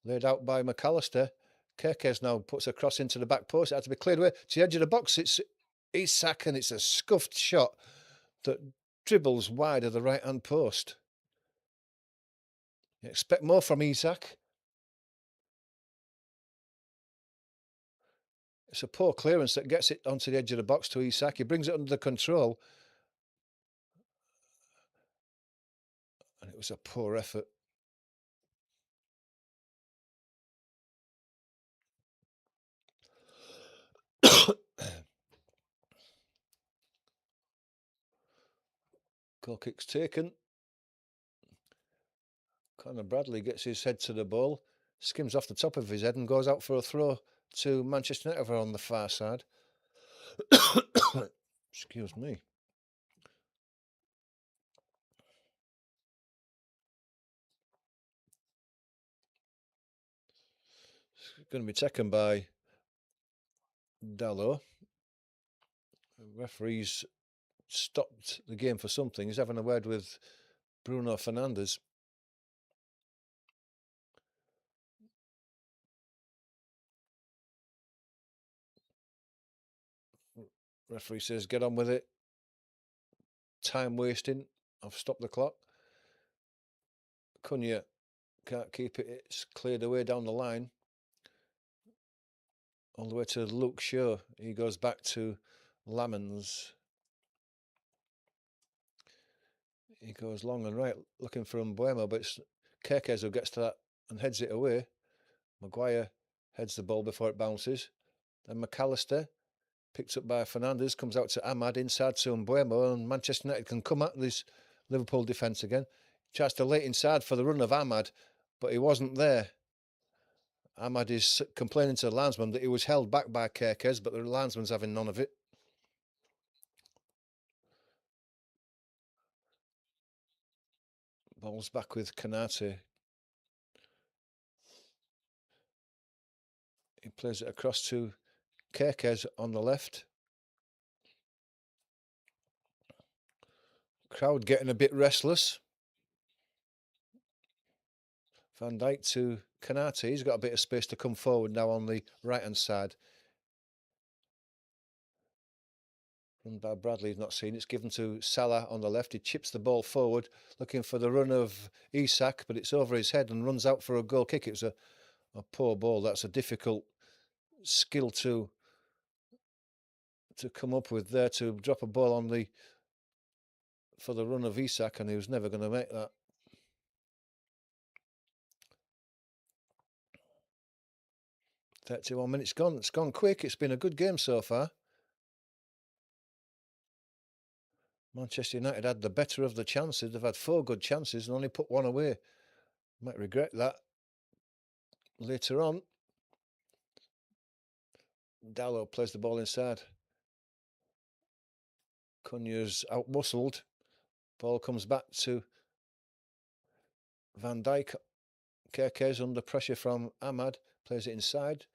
laid out by McAllister. Kekes now puts a cross into the back post. It had to be cleared away to the edge of the box. It's Isak, and it's a scuffed shot that dribbles wide of the right-hand post. You expect more from Isak. It's a poor clearance that gets it onto the edge of the box to Isak. He brings it under control. And it was a poor effort. Goal kick's taken. Conor Bradley gets his head to the ball, skims off the top of his head and goes out for a throw to Manchester United on the far side. Excuse me. It's going to be taken by Dalot. The referee's stopped the game for something. He's having a word with Bruno Fernandes. Referee says, get on with it. Time wasting. I've stopped the clock. Cunha can't keep it. It's cleared away down the line. All the way to Luke Shaw. He goes back to Lamans. He goes long and right looking for Mbuemo, but it's Kerkez who gets to that and heads it away. Maguire heads the ball before it bounces. Then McAllister, picked up by Fernandes, comes out to Ahmad, inside to Mbuemo, and Manchester United can come at this Liverpool defence again. Tries to lay it inside for the run of Ahmad, but he wasn't there. Ahmad is complaining to the linesman that he was held back by Kerkez, but the linesman's having none of it. Ball's back with Kanate. He plays it across to Kerkez on the left. Crowd getting a bit restless. Van Dijk to Kanate. He's got a bit of space to come forward now on the right-hand side. Run by Bradley, he's not seen. It's given to Salah on the left. He chips the ball forward, looking for the run of Isak, but it's over his head and runs out for a goal kick. It was a poor ball. That's a difficult skill to come up with there, to drop a ball on the for the run of Isak, and he was never going to make that. "31 minutes gone. It's gone quick. It's been a good game so far. Manchester United had the better of the chances. They've had 4 good chances and only put 1 away. Might regret that later on. Dalot plays the ball inside. Cunha's out-muscled. Ball comes back to Van Dijk. Kerkez under pressure from Ahmad. Plays it inside.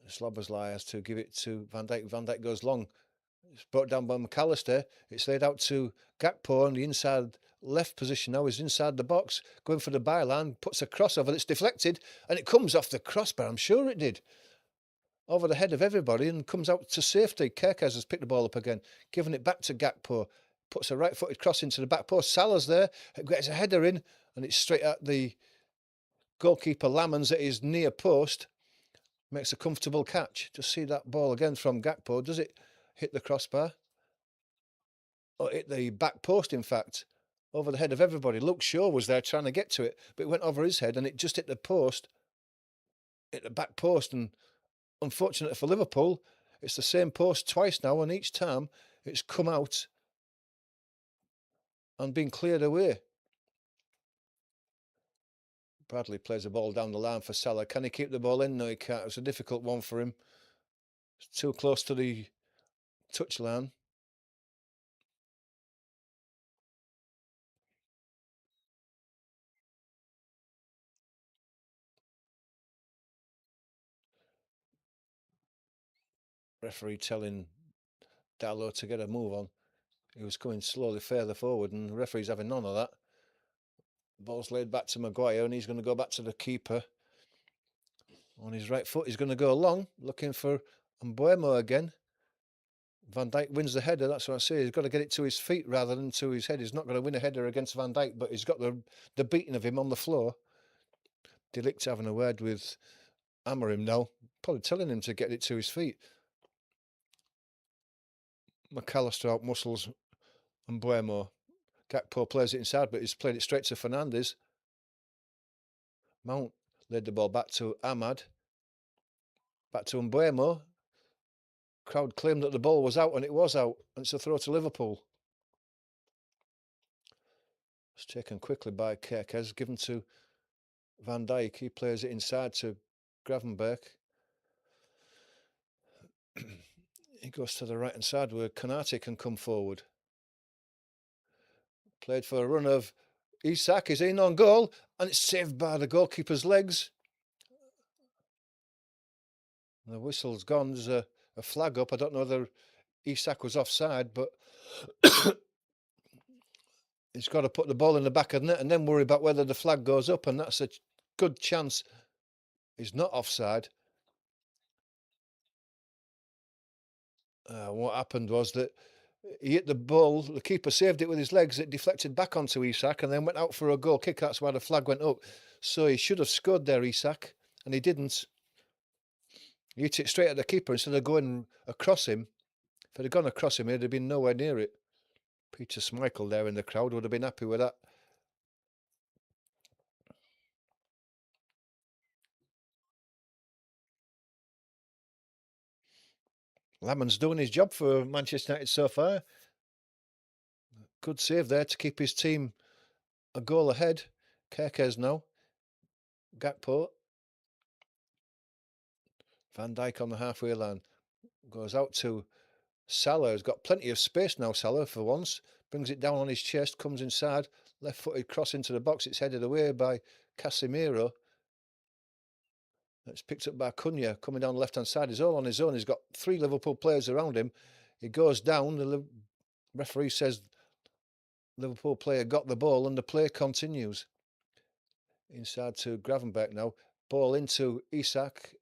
Szoboszlai has to give it to Van Dijk. Van Dijk goes long. It's brought down by McAllister. It's laid out to Gakpo on the inside left position now. He's inside the box, going for the byline, puts a crossover that's deflected, and it comes off the crossbar. I'm sure it did. Over the head of everybody and comes out to safety. Kerkez has picked the ball up again, giving it back to Gakpo. Puts a right-footed cross into the back post. Salah's there, gets a header in, and it's straight at the goalkeeper Lamans at his near post. Makes a comfortable catch. Just see that ball again from Gakpo. Does it hit the crossbar? Or hit the back post, in fact, over the head of everybody. Luke Shaw was there trying to get to it, but it went over his head and it just hit the post, hit the back post. And unfortunately for Liverpool, it's the same post twice now, and each time it's come out and been cleared away. Bradley plays the ball down the line for Salah. Can he keep the ball in? No, he can't. It's a difficult one for him. It's too close to the touchline. Referee telling Dalot to get a move on. He was coming slowly further forward, and the referee's having none of that. Ball's laid back to Maguire, and he's going to go back to the keeper. On his right foot, he's going to go long, looking for Mbuemo again. Van Dijk wins the header, that's what I say. He's got to get it to his feet rather than to his head. He's not going to win a header against Van Dijk, but he's got the beating of him on the floor. De Ligt having a word with Amorim now, probably telling him to get it to his feet. McAllister out muscles Mbuemo. Gakpo plays it inside, but he's played it straight to Fernandes. Mount laid the ball back to Ahmad. Back to Mbuemo. Crowd claimed that the ball was out, and it was out. And it's a throw to Liverpool. It's taken quickly by Kerkez, given to Van Dijk. He plays it inside to Gravenberch. He goes to the right hand side where Konate can come forward. Played for a run of Isak, is in on goal, and it's saved by the goalkeeper's legs. The whistle's gone. There's a flag up. I don't know whether Isak was offside, but he's got to put the ball in the back of the net and then worry about whether the flag goes up, and that's a good chance he's not offside. What happened was that he hit the ball, the keeper saved it with his legs, it deflected back onto Isak and then went out for a goal kick. That's why the flag went up. So he should have scored there, Isak, and he didn't. He hit it straight at the keeper instead of going across him. If it had gone across him, he'd have been nowhere near it. Peter Schmeichel there in the crowd would have been happy with that. Lamon's doing his job for Manchester United so far. Good save there to keep his team a goal ahead. Kerkez now. Gakpo. Van Dijk on the halfway line. Goes out to Salah. Has got plenty of space now, Salah, for once. Brings it down on his chest, comes inside. Left-footed cross into the box. It's headed away by Casemiro. It's picked up by Cunha coming down the left-hand side. He's all on his own. He's got 3 Liverpool players around him. He goes down. The referee says Liverpool player got the ball and the play continues. Inside to Gravenberch now. Ball into Isak.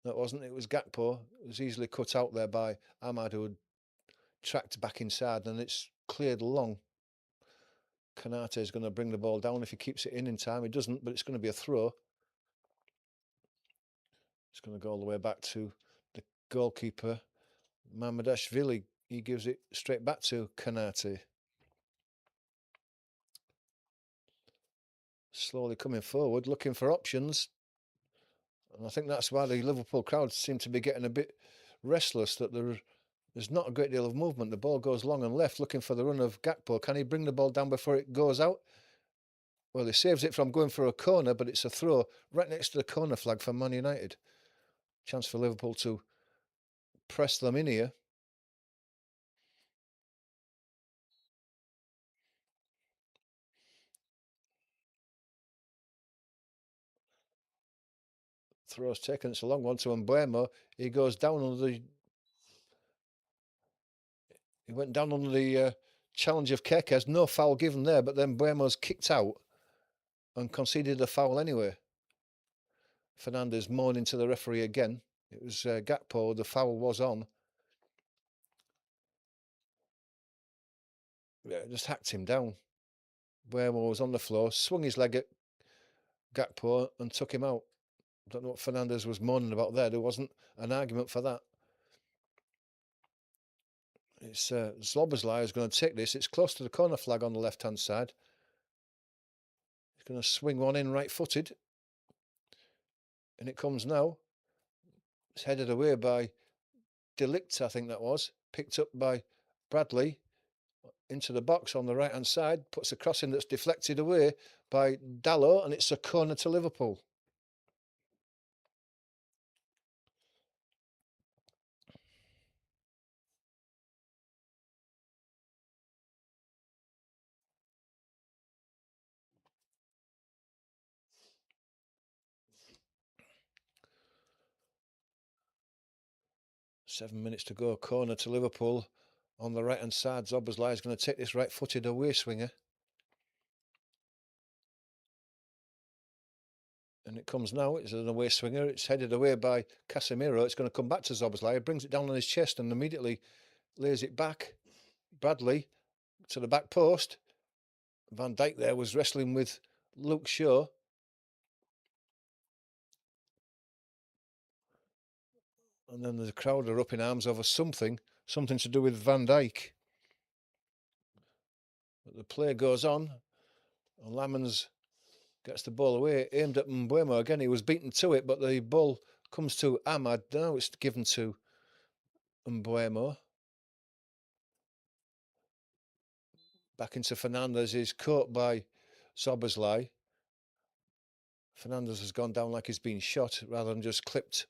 That wasn't. It was Gakpo. It was easily cut out there by Ahmad, who had tracked back inside, and it's cleared long. Konate is going to bring the ball down if he keeps it in time. He doesn't, but it's going to be a throw. It's going to go all the way back to the goalkeeper, Mamadashvili. He gives it straight back to Konate. Slowly coming forward, looking for options. And I think that's why the Liverpool crowd seem to be getting a bit restless, that there's not a great deal of movement. The ball goes long and left, looking for the run of Gakpo. Can he bring the ball down before it goes out? Well, he saves it from going for a corner, but it's a throw right next to the corner flag for Man United. Chance for Liverpool to press them in here. Throw's taken. It's a long one to Mbeumo. He goes down under the... He went down under the challenge of Kerkez. No foul given there, but then Mbeumo's kicked out and conceded a foul anyway. Fernandes moaning to the referee again. It was Gakpo. The foul was on. Yeah, just hacked him down. Mbeumo was on the floor, swung his leg at Gakpo and took him out. Don't know what Fernandes was moaning about there. There wasn't an argument for that. It's Szoboszlai is going to take this. It's close to the corner flag on the left-hand side. He's going to swing one in right-footed. And it comes now. It's headed away by Delict, I think that was. Picked up by Bradley into the box on the right-hand side. Puts a crossing that's deflected away by Dalot, and it's a corner to Liverpool. Seven minutes to go. Corner to Liverpool on the right-hand side. Szoboszlai is going to take this right-footed away swinger. And it comes now. It's an away swinger. It's headed away by Casemiro. It's going to come back to Szoboszlai. He brings it down on his chest and immediately lays it back. Bradley to the back post. Van Dijk there was wrestling with Luke Shaw. And then the crowd are up in arms over something to do with Van Dijk. But the play goes on. And Lamons gets the ball away, aimed at Mbeumo again. He was beaten to it, but the ball comes to Ahmad. Now it's given to Mbeumo. Back into Fernandez, is caught by Soberslai. Fernandez has gone down like he's been shot rather than just clipped.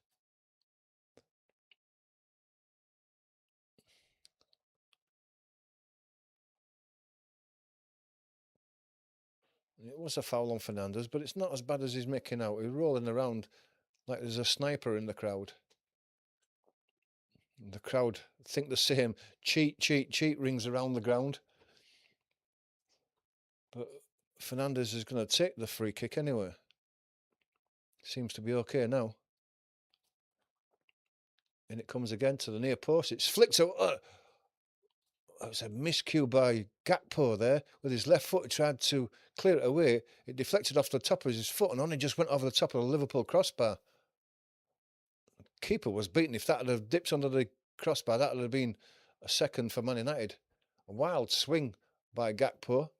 It was a foul on Fernandez, but it's not as bad as he's making out. He's rolling around like there's a sniper in the crowd. And the crowd think the same. Cheat, cheat, cheat rings around the ground. But Fernandez is going to take the free kick anyway. Seems to be okay now. And it comes again to the near post. It's flicked out. It was a miscue by Gakpo there. With his left foot, he tried to clear it away. It deflected off the top of his foot and only just went over the top of the Liverpool crossbar. Keeper was beaten. If that had have dipped under the crossbar, that would have been a second for Man United. A wild swing by Gakpo.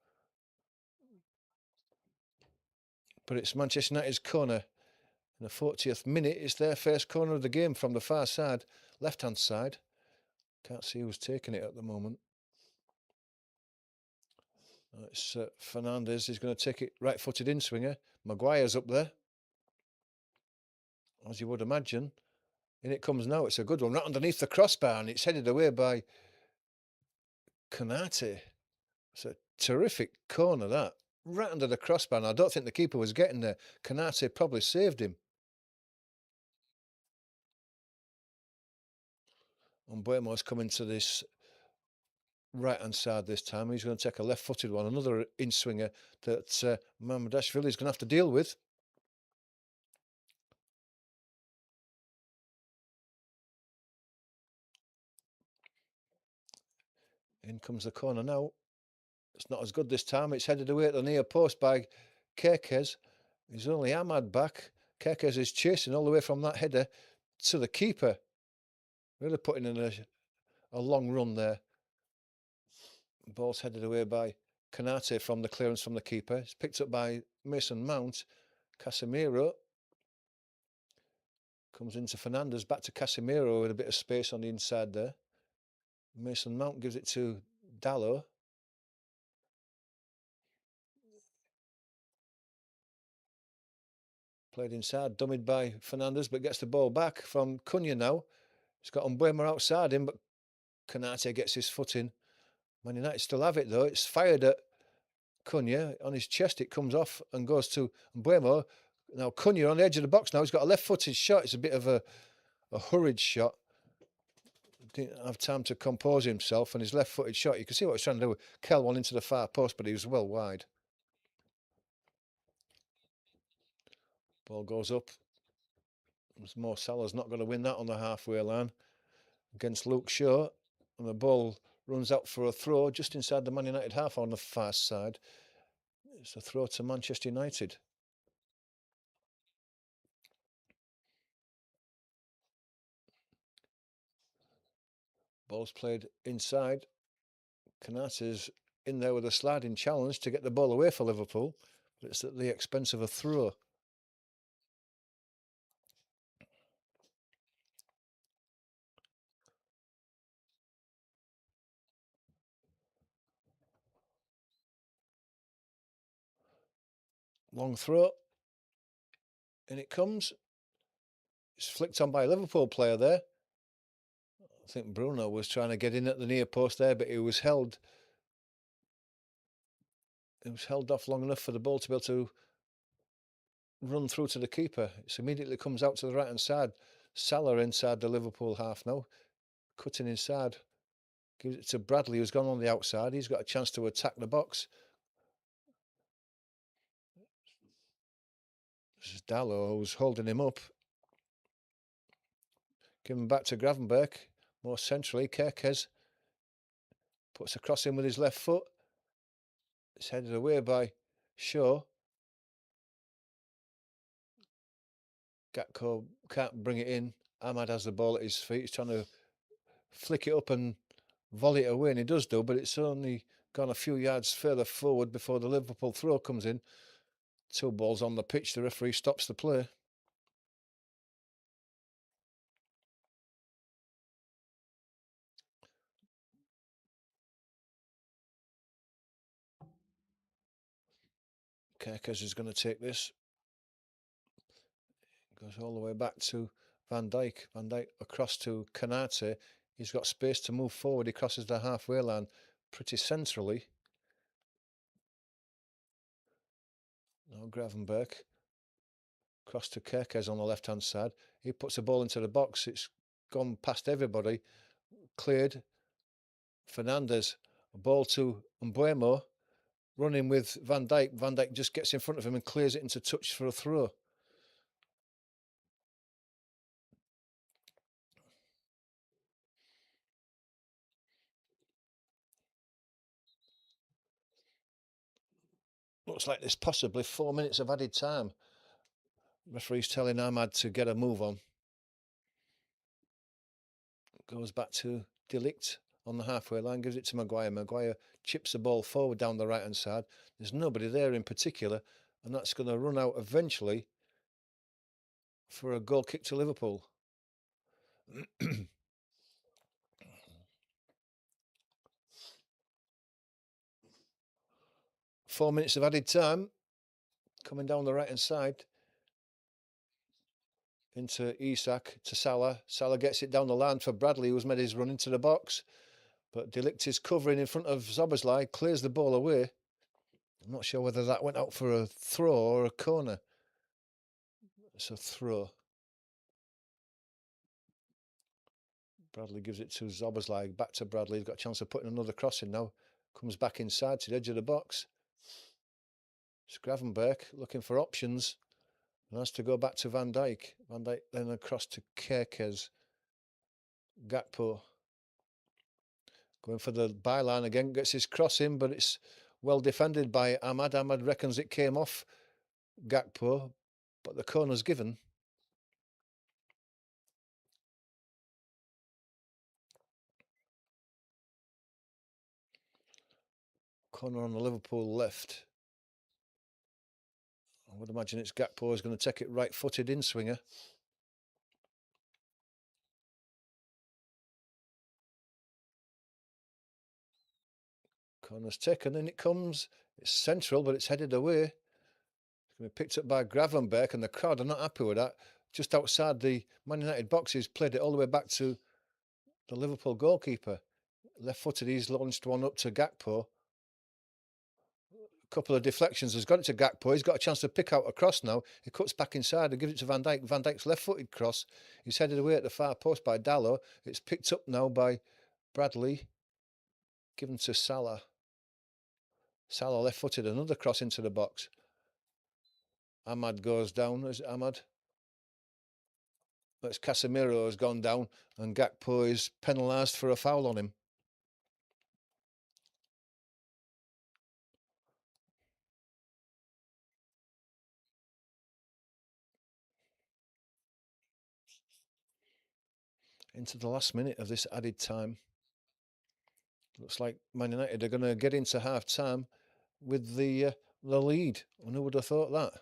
But it's Manchester United's corner. In the 40th minute, it's their first corner of the game from the far side, left-hand side. Can't see who's taking it at the moment. It's Fernandez is going to take it right-footed in-swinger. Maguire's up there, as you would imagine. In it comes now. It's a good one, right underneath the crossbar, and it's headed away by Konate. It's a terrific corner, that. Right under the crossbar, and I don't think the keeper was getting there. Konate probably saved him. And Buemo's coming to this right-hand side this time. He's going to take a left-footed one, another in-swinger that Mamardashvili is going to have to deal with. In comes the corner now. It's not as good this time. It's headed away at the near post by Kerkez. He's only Ahmad back. Kerkez is chasing all the way from that header to the keeper. Really putting in a long run there. Ball's headed away by Konate from the clearance from the keeper. It's picked up by Mason Mount. Casemiro comes into Fernandez. Back to Casemiro with a bit of space on the inside there. Mason Mount gives it to Dallo. Played inside, dummied by Fernandez, but gets the ball back from Cunha now. He's got Mbeumo outside him, but Konate gets his foot in. Man United still have it though. It's fired at Cunha. On his chest it comes off and goes to Mbeumo. Now Cunha on the edge of the box now. He's got a left-footed shot. It's a bit of a hurried shot. Didn't have time to compose himself, and his left-footed shot, you can see what he's trying to do. Kel one into the far post, but he was well wide. Ball goes up. Mo Salah's not going to win that on the halfway line against Luke Shaw. And the ball runs out for a throw just inside the Man United half on the far side. It's a throw to Manchester United. Ball's played inside. Konate's in there with a sliding challenge to get the ball away for Liverpool, but it's at the expense of a throw. Long throw. In it comes. It's flicked on by a Liverpool player there. I think Bruno was trying to get in at the near post there, but he was held. It was held off long enough for the ball to be able to run through to the keeper. It immediately comes out to the right hand side. Salah inside the Liverpool half now, cutting inside. Gives it to Bradley, who's gone on the outside. He's got a chance to attack the box. This is Dallo who's holding him up. Give him back to Gravenberch. More centrally, Kerkez puts a cross in with his left foot. It's headed away by Shaw. Gakpo can't bring it in. Ahmad has the ball at his feet. He's trying to flick it up and volley it away, and he does do, but it's only gone a few yards further forward before the Liverpool throw comes in. 2 balls on the pitch. The referee stops the play. Kerkez is going to take this. Goes all the way back to Van Dijk. Van Dijk across to Canate. He's got space to move forward. He crosses the halfway line pretty centrally. Now Gravenberg. Cross to Kerkez on the left-hand side. He puts the ball into the box. It's gone past everybody. Cleared. Fernandez. A ball to Mbuemo. Running with Van Dijk. Van Dijk just gets in front of him and clears it into touch for a throw. Looks like there's possibly 4 minutes of added time. Referee's telling Ahmad to get a move on. Goes back to De Ligt on the halfway line, gives it to Maguire. Maguire chips the ball forward down the right-hand side. There's nobody there in particular, and that's going to run out eventually for a goal kick to Liverpool. 4 minutes of added time. Coming down the right-hand side. Into Isak, to Salah. Salah gets it down the line for Bradley, who's made his run into the box. But De Ligt is covering in front of Szoboszlai, clears the ball away. I'm not sure whether that went out for a throw or a corner. It's a throw. Bradley gives it to Szoboszlai, back to Bradley. He's got a chance of putting another cross in now. Comes back inside to the edge of the box. It's Gravenberg looking for options. And has to go back to Van Dijk. Van Dijk then across to Kerkez. Gakpo. Going for the byline again. Gets his cross in, but it's well defended by Ahmad. Ahmad reckons it came off Gakpo, but the corner's given. Corner on the Liverpool left. I would imagine it's Gakpo is going to take it right-footed in swinger. Corner's taken, in it comes. It's central, but it's headed away. It's going to be picked up by Gravenberg, and the crowd are not happy with that. Just outside the Man United boxes, played it all the way back to the Liverpool goalkeeper. Left-footed, he's launched one up to Gakpo. Couple of deflections has got it to Gakpo. He's got a chance to pick out a cross now. He cuts back inside and gives it to Van Dijk. Van Dijk's left-footed cross. He's headed away at the far post by Dalot. It's picked up now by Bradley. Given to Salah. Salah left-footed, another cross into the box. Ahmad goes down. Is it Ahmad? That's Casemiro has gone down, and Gakpo is penalised for a foul on him. Into the last minute of this added time. Looks like Man United are going to get into half-time with the lead. And who would have thought that?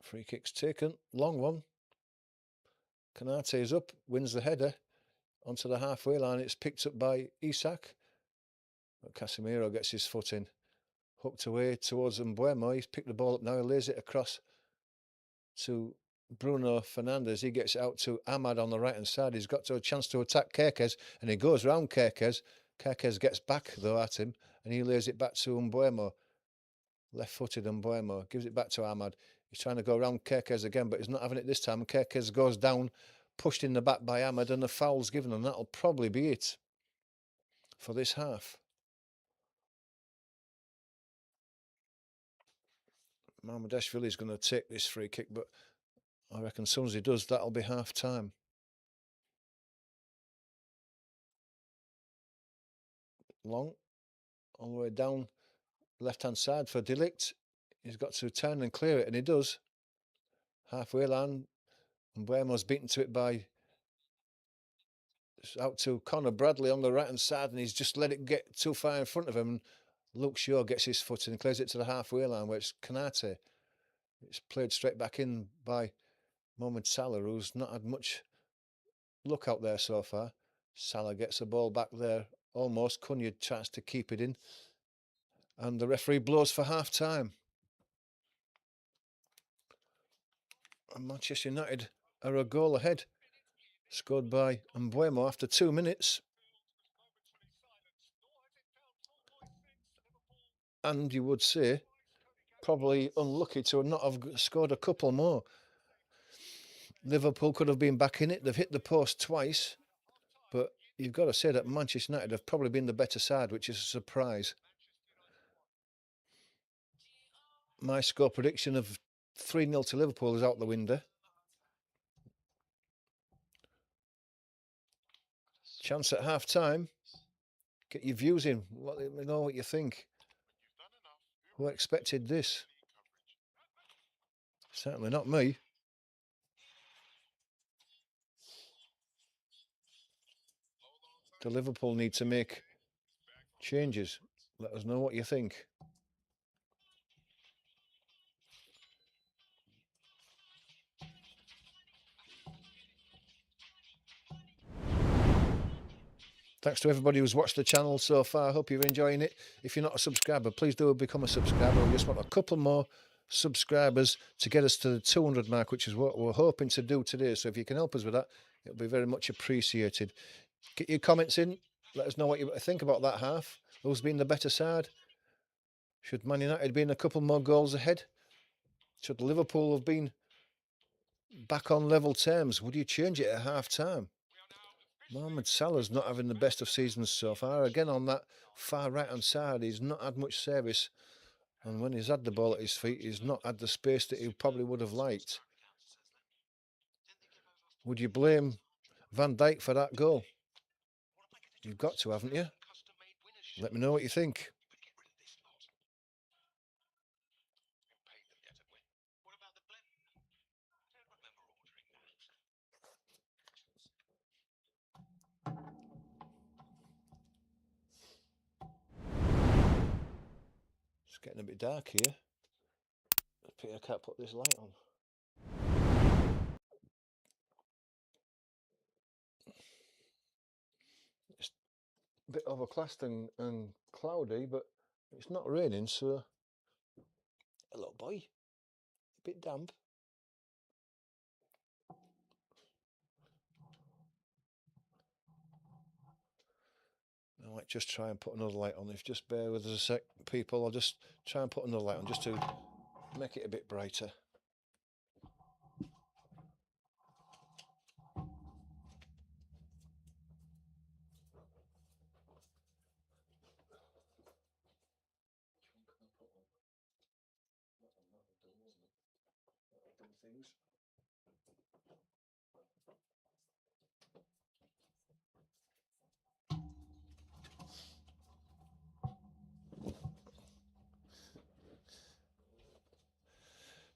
Free kick's taken. Long one. Canate is up, wins the header. Onto the halfway line. It's picked up by Isak. But Casemiro gets his foot in. Hooked away towards Mbuemo. He's picked the ball up now. He lays it across to Bruno Fernandes. He gets it out to Ahmad on the right-hand side. He's got a chance to attack Kerkez, and he goes round Kerkez. Kerkez gets back, though, at him, and he lays it back to Mbuemo. Left-footed Mbuemo. Gives it back to Ahmad. He's trying to go round Kerkez again, but he's not having it this time. Kerkez goes down, pushed in the back by Ahmad, and a foul's given, and that'll probably be it for this half. Mamardashvili is going to take this free kick, but I reckon as soon as he does, that'll be half-time. Long, all the way down left-hand side for De Ligt. He's got to turn and clear it, and he does. Halfway line, and Buemo's beaten to it by out to Conor Bradley on the right-hand side, and he's just let it get too far in front of him. And Luke Shaw gets his foot in and clears it to the halfway line, where it's Canate. It's played straight back in by Mohamed Salah, who's not had much luck out there so far. Salah gets the ball back there. Almost Cunha tries to keep it in. And the referee blows for half-time. And Manchester United are a goal ahead. Scored by Mbuemo after 2 minutes. And you would say, probably unlucky to not have scored a couple more. Liverpool could have been back in it. They've hit the post twice. But you've got to say that Manchester United have probably been the better side, which is a surprise. My score prediction of 3-0 to Liverpool is out the window. Chance at half-time. Get your views in. Let me know what you think. Who expected this? Certainly not me. Do Liverpool need to make changes? Let us know what you think. Thanks to everybody who's watched the channel so far. I hope you're enjoying it. If you're not a subscriber, please do become a subscriber. We just want a couple more subscribers to get us to the 200 mark, which is what we're hoping to do today. So if you can help us with that, it'll be very much appreciated. Get your comments in. Let us know what you think about that half. Who's been the better side? Should Man United have been a couple more goals ahead? Should Liverpool have been back on level terms? Would you change it at half-time? Mohamed Salah's not having the best of seasons so far. Again, on that far right-hand side, he's not had much service. And when he's had the ball at his feet, he's not had the space that he probably would have liked. Would you blame Van Dijk for that goal? You've got to, haven't you? Let me know what you think. It's getting a bit dark here. I can't put this light on. It's a bit overcast and cloudy, but it's not raining, so... Hello, boy. A bit damp. I might just try and put another light on. If just bear with us a sec, people. I'll just try and put another light on just to make it a bit brighter.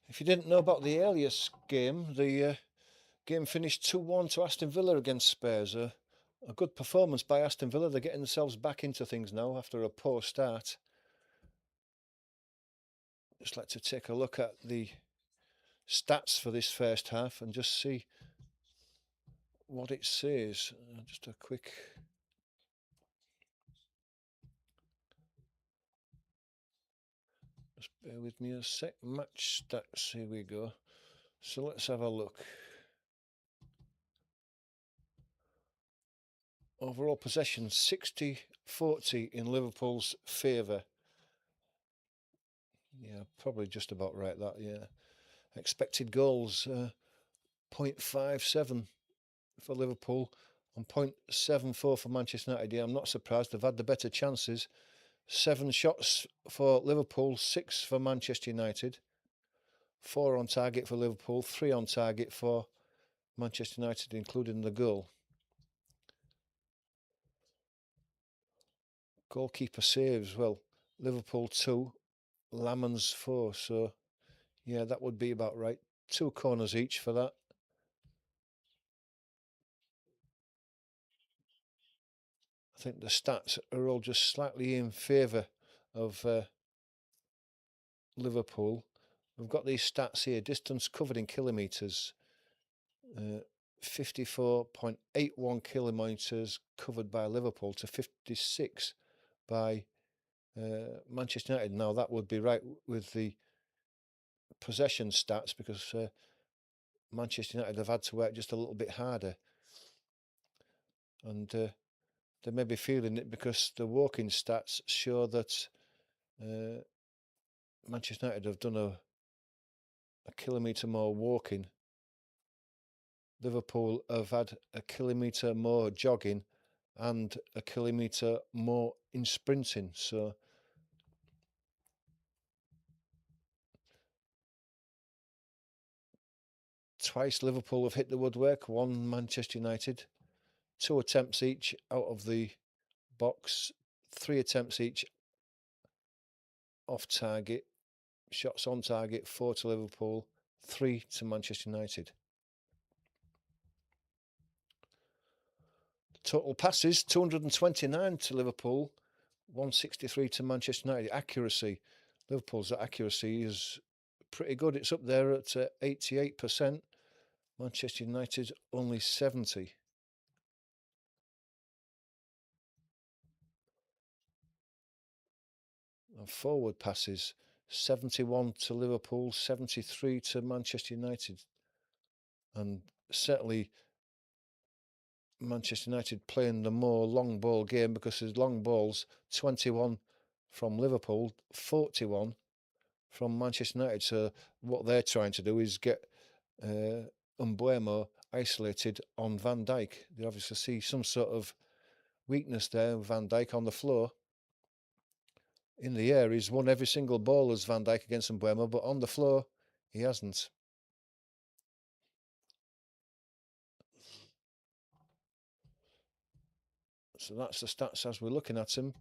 If you didn't know about the Elias game, the game finished 2-1 to Aston Villa against Spurs. A good performance by Aston Villa. They're getting themselves back into things now after a poor start. Just like to take a look at the stats for this first half and just see what it says. Just a quick... Just bear with me a sec. Match stats, here we go. So let's have a look. Overall possession 60-40 in Liverpool's favour. Yeah, probably just about right that, yeah. Expected goals 0.57 for Liverpool and 0.74 for Manchester United. Yeah, I'm not surprised. They've had the better chances. 7 shots for Liverpool, 6 for Manchester United. 4 on target for Liverpool, 3 on target for Manchester United, including the goal. Goalkeeper saves, well, Liverpool 2, Lamans 4. So, yeah, that would be about right. 2 corners each for that. I think the stats are all just slightly in favour of Liverpool. We've got these stats here. Distance covered in kilometres. 54.81 kilometres covered by Liverpool to 56 by Manchester United. Now that would be right with the possession stats, because Manchester United have had to work just a little bit harder, and they may be feeling it because the walking stats show that Manchester United have done a kilometre more walking. Liverpool have had a kilometre more jogging and a kilometre more in sprinting. So twice Liverpool have hit the woodwork, one Manchester United. 2 attempts each out of the box, 3 attempts each off target, shots on target, 4 to Liverpool, 3 to Manchester United. Total passes, 229 to Liverpool, 163 to Manchester United. Accuracy, Liverpool's accuracy is pretty good. It's up there at 88%. Manchester United only 70. And forward passes, 71 to Liverpool, 73 to Manchester United. And certainly Manchester United playing the more long ball game, because there's long balls, 21 from Liverpool, 41 from Manchester United. So what they're trying to do is get Mbeumo isolated on Van Dijk. They obviously see some sort of weakness there. Van Dijk on the floor. In the air, he's won every single ball as Van Dijk against Mbeumo, but on the floor, he hasn't. So that's the stats as we're looking at him.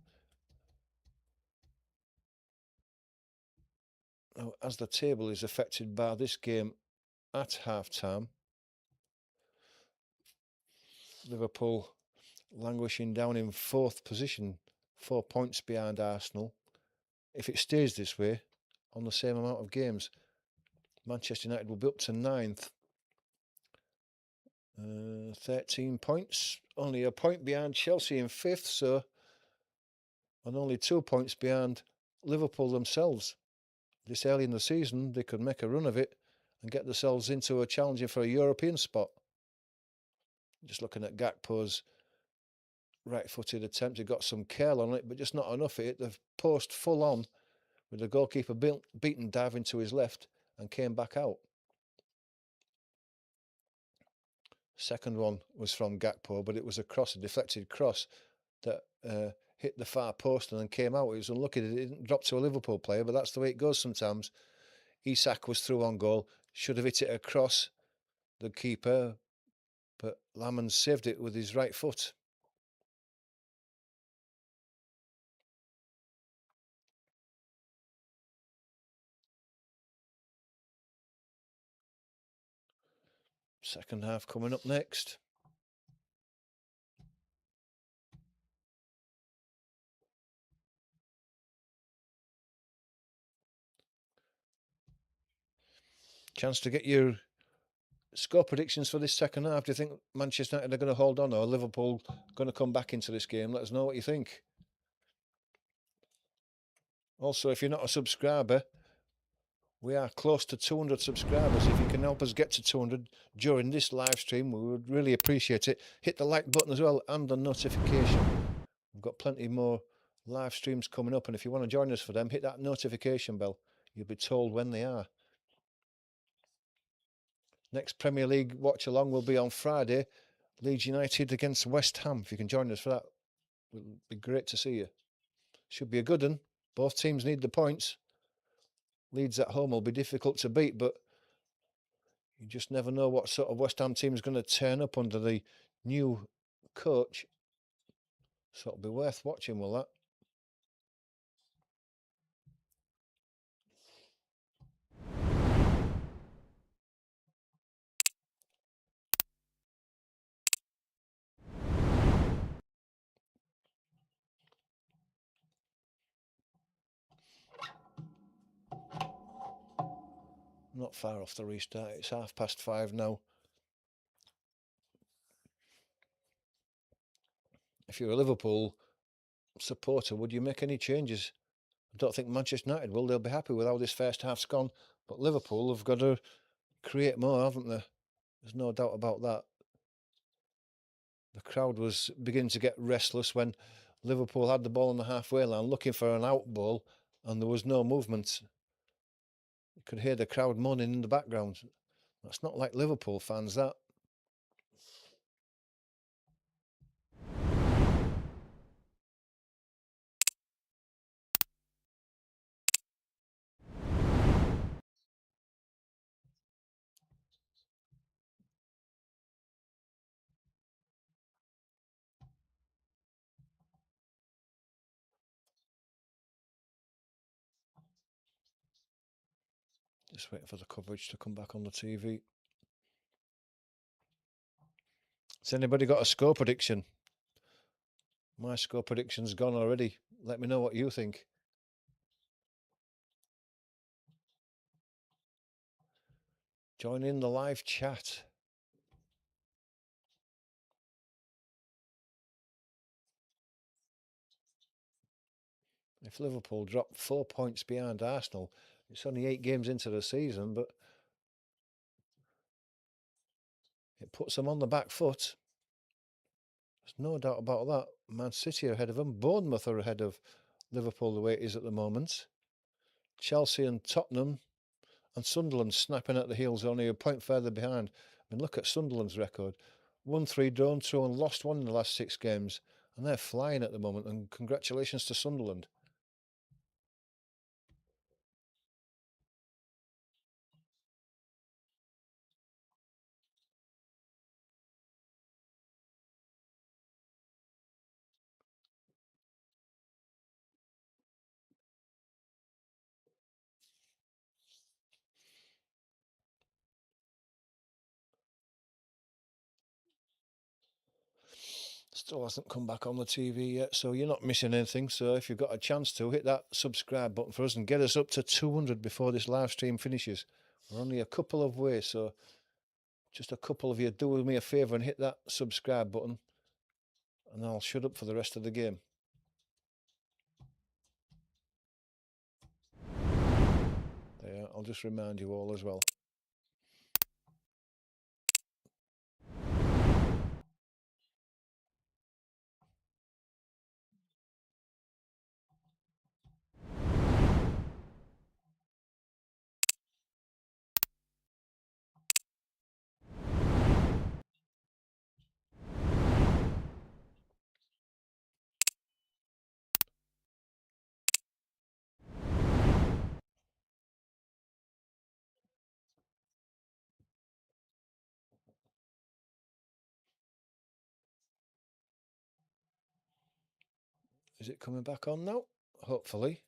Now, as the table is affected by this game at half-time, Liverpool languishing down in 4th position, 4 points behind Arsenal. If it stays this way, on the same amount of games, Manchester United will be up to 9th. 13 points, only a point behind Chelsea in 5th, so, and only 2 points behind Liverpool themselves. This early in the season, they could make a run of it and get themselves into a challenging for a European spot. Just looking at Gakpo's right-footed attempt, he got some curl on it, but just not enough. It hit the post full on, with the goalkeeper beaten diving to his left and came back out. Second one was from Gakpo, but it was a deflected cross that hit the far post and then came out. It was unlucky that it didn't drop to a Liverpool player, but that's the way it goes sometimes. Isak was through on goal, should have hit it across the keeper, but Lamans saved it with his right foot. Second half coming up next. Chance to get your score predictions for this second half. Do you think Manchester United are going to hold on, or Liverpool going to come back into this game? Let us know what you think. Also, if you're not a subscriber, we are close to 200 subscribers. If you can help us get to 200 during this live stream, we would really appreciate it. Hit the like button as well and the notification. We've got plenty more live streams coming up, and if you want to join us for them, hit that notification bell. You'll be told when they are. Next Premier League watch along will be on Friday, Leeds United against West Ham. If you can join us for that, it would be great to see you. Should be a good one. Both teams need the points. Leeds at home will be difficult to beat, but you just never know what sort of West Ham team is going to turn up under the new coach. So it'll be worth watching, will that? Not far off the restart. It's 5:30 now. if you're a Liverpool supporter, would you make any changes? I don't think Manchester United will. They'll be happy with how this first half's gone. But Liverpool have got to create more, haven't they? There's no doubt about that. The crowd was beginning to get restless when Liverpool had the ball on the halfway line looking for an out ball and there was no movement. You could hear the crowd moaning in the background. That's not like Liverpool fans, that. Just waiting for the coverage to come back on the TV. Has anybody got a score prediction? My score prediction's gone already. Let me know what you think. Join in the live chat. If Liverpool drop 4 points behind Arsenal, it's only 8 games into the season, but it puts them on the back foot. There's no doubt about that. Man City are ahead of them. Bournemouth are ahead of Liverpool the way it is at the moment. Chelsea and Tottenham and Sunderland snapping at the heels, only a point further behind. I mean, look at Sunderland's record. 1-3 drawn, 2 and lost 1 in the last 6 games. And they're flying at the moment. And congratulations to Sunderland. Still hasn't come back on the TV yet, so you're not missing anything. So if you've got a chance to, hit that subscribe button for us and get us up to 200 before this live stream finishes. We're only a couple of ways, so just a couple of you do me a favour and hit that subscribe button, and I'll shut up for the rest of the game. There, I'll just remind you all as well. Is it coming back on now? Hopefully.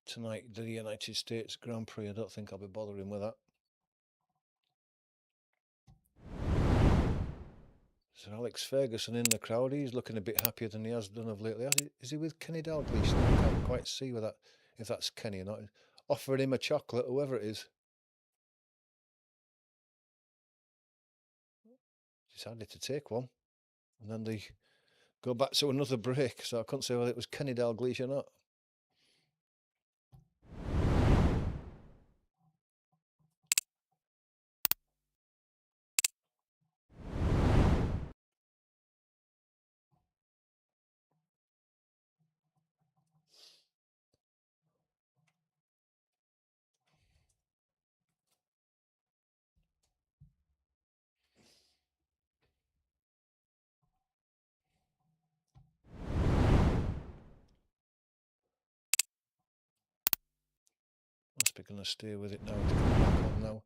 Tonight, the United States Grand Prix. I don't think I'll be bothering with that. Sir Alex Ferguson in the crowd. He's looking a bit happier than he has done of lately. Is he with Kenny Dalglish? I can't quite see with that, if that's Kenny or not. Offering him a chocolate, whoever it is. Decided to take one. And then they go back to another break. So I couldn't say whether it was Kenny Dalglish or not. Must be going to stay with it now to come back on now.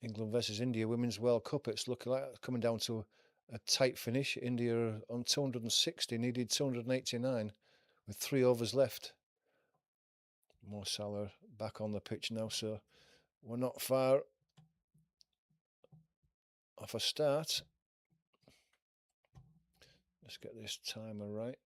England versus India Women's World Cup. It's looking like it's coming down to a tight finish. India on 260, needed 289 with 3 overs left. Mo Salah back on the pitch now, so we're not far off a start. Let's get this timer right.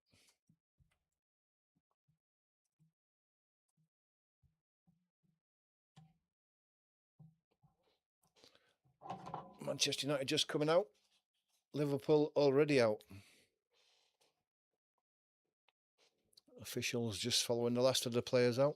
Manchester United just coming out. Liverpool already out. Officials just following the last of the players out.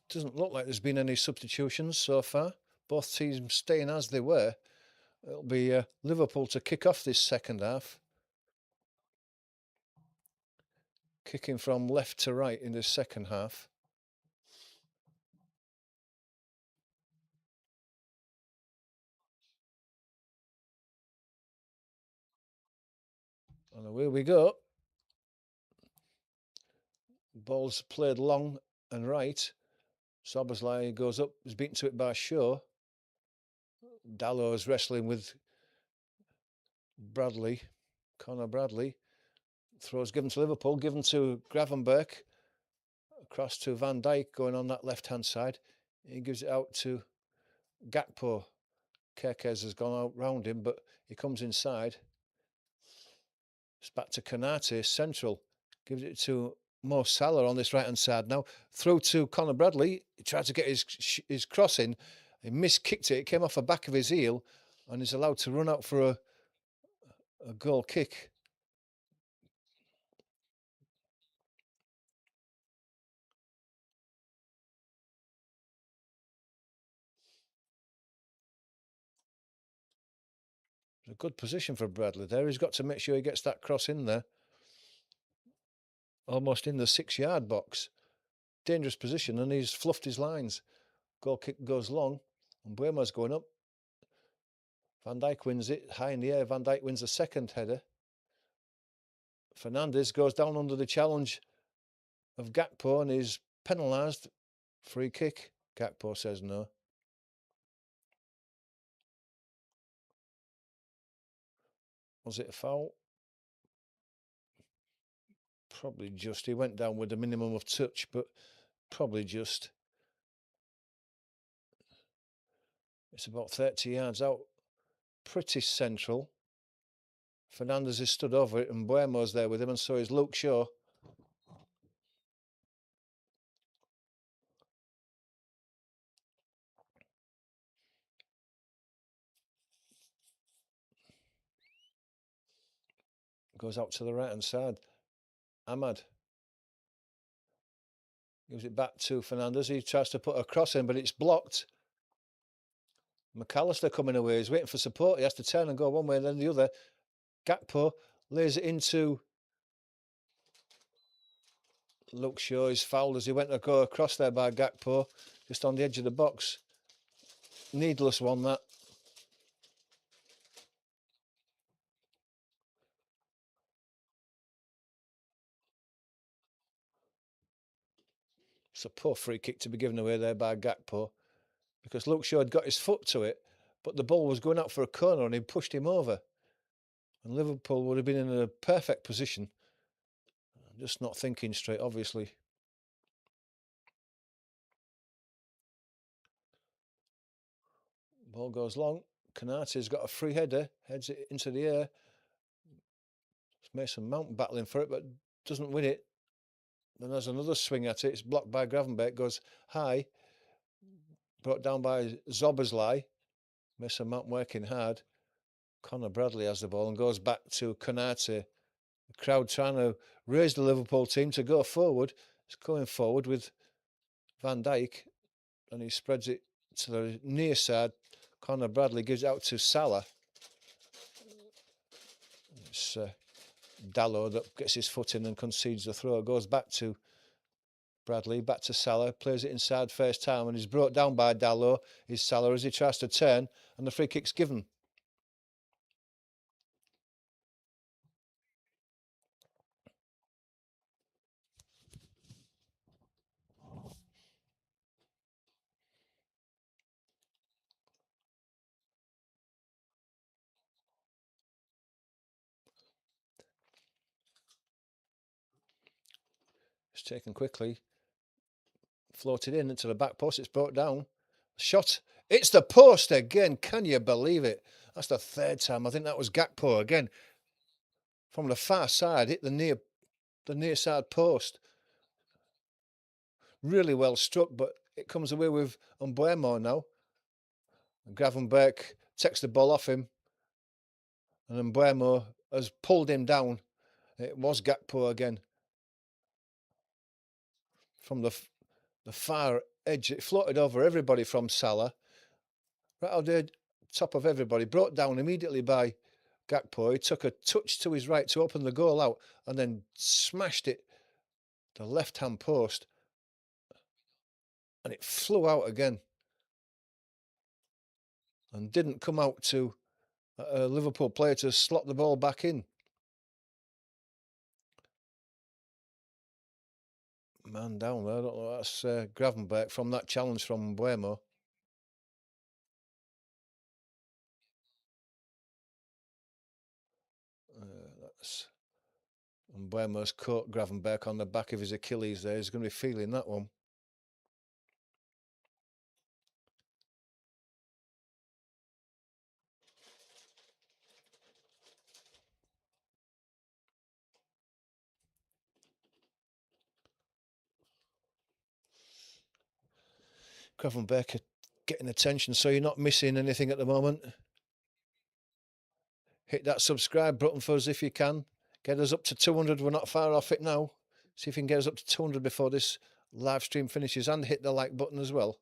Doesn't look like there's been any substitutions so far. Both teams staying as they were. It'll be Liverpool to kick off this second half. Kicking from left to right in this second half. And away we go. Ball's played long and right. Szoboszlai goes up, is beaten to it by Shaw. Dallow's wrestling with Bradley, Conor Bradley. Throws given to Liverpool, given to Gravenberch. Across to Van Dijk going on that left-hand side. He gives it out to Gakpo. Kerkez has gone out round him, but he comes inside. It's back to Konate, central. Gives it to Mo Salah on this right-hand side now. Through to Conor Bradley. He tried to get his cross in. He miskicked it. It came off the back of his heel and is allowed to run out for a goal kick. It's a good position for Bradley there. He's got to make sure he gets that cross in there. Almost in the 6-yard box. Dangerous position, and he's fluffed his lines. Goal kick goes long, and Buemo's going up. Van Dijk wins it, high in the air. Van Dijk wins the second header. Fernandes goes down under the challenge of Gakpo and is penalised. Free kick. Gakpo says no. Was it a foul? Probably just. He went down with a minimum of touch, but probably just. It's about 30 yards out. Pretty central. Fernandes is stood over it and Buemo's there with him, and so is Luke Shaw. Goes out to the right-hand side. Ahmad gives it back to Fernandes. He tries to put a cross in, but it's blocked. McAllister coming away. He's waiting for support. He has to turn and go one way and then the other. Gakpo lays it into Luke Shaw. Is fouled as he went to go across there by Gakpo, just on the edge of the box. Needless one, that. It's a poor free kick to be given away there by Gakpo, because Luke Shaw had got his foot to it, but the ball was going out for a corner and he pushed him over. And Liverpool would have been in a perfect position. Just not thinking straight, obviously. Ball goes long. Konate's got a free header, heads it into the air. Mason Mount battling for it, but doesn't win it. Then there's another swing at it. It's blocked by Gravenberch, goes high. Brought down by Szoboszlai. Mason Mount working hard. Conor Bradley has the ball and goes back to Konate. The crowd trying to raise the Liverpool team to go forward. It's going forward with Van Dijk, and he spreads it to the near side. Conor Bradley gives it out to Salah. It's Dalot that gets his foot in and concedes the throw. Goes back to Bradley, back to Salah, plays it inside first time and is brought down by Dalot. Is Salah as he tries to turn, and the free kick's given. taken quickly. Floated in into the back post. It's brought down. Shot. It's the post again. Can you believe it? That's the third time. I think that was Gakpo again. From the far side, hit the near side post. Really well struck, but it comes away with Mbuemo now. Gravenberch takes the ball off him, and Mbuemo has pulled him down. It was Gakpo again. From the far edge, it floated over everybody from Salah. Right out the top of everybody, brought down immediately by Gakpo. He took a touch to his right to open the goal out and then smashed it the left-hand post, and it flew out again and didn't come out to a Liverpool player to slot the ball back in. Man down there, I don't know, that's Gravenberch from that challenge from Mbuemo. That's Mbuemo's caught Gravenberch on the back of his Achilles there. He's going to be feeling that one. Gravenberch getting attention, so you're not missing anything at the moment. Hit that subscribe button for us if you can. Get us up to 200. We're not far off it now. See if you can get us up to 200 before this live stream finishes, and hit the like button as well.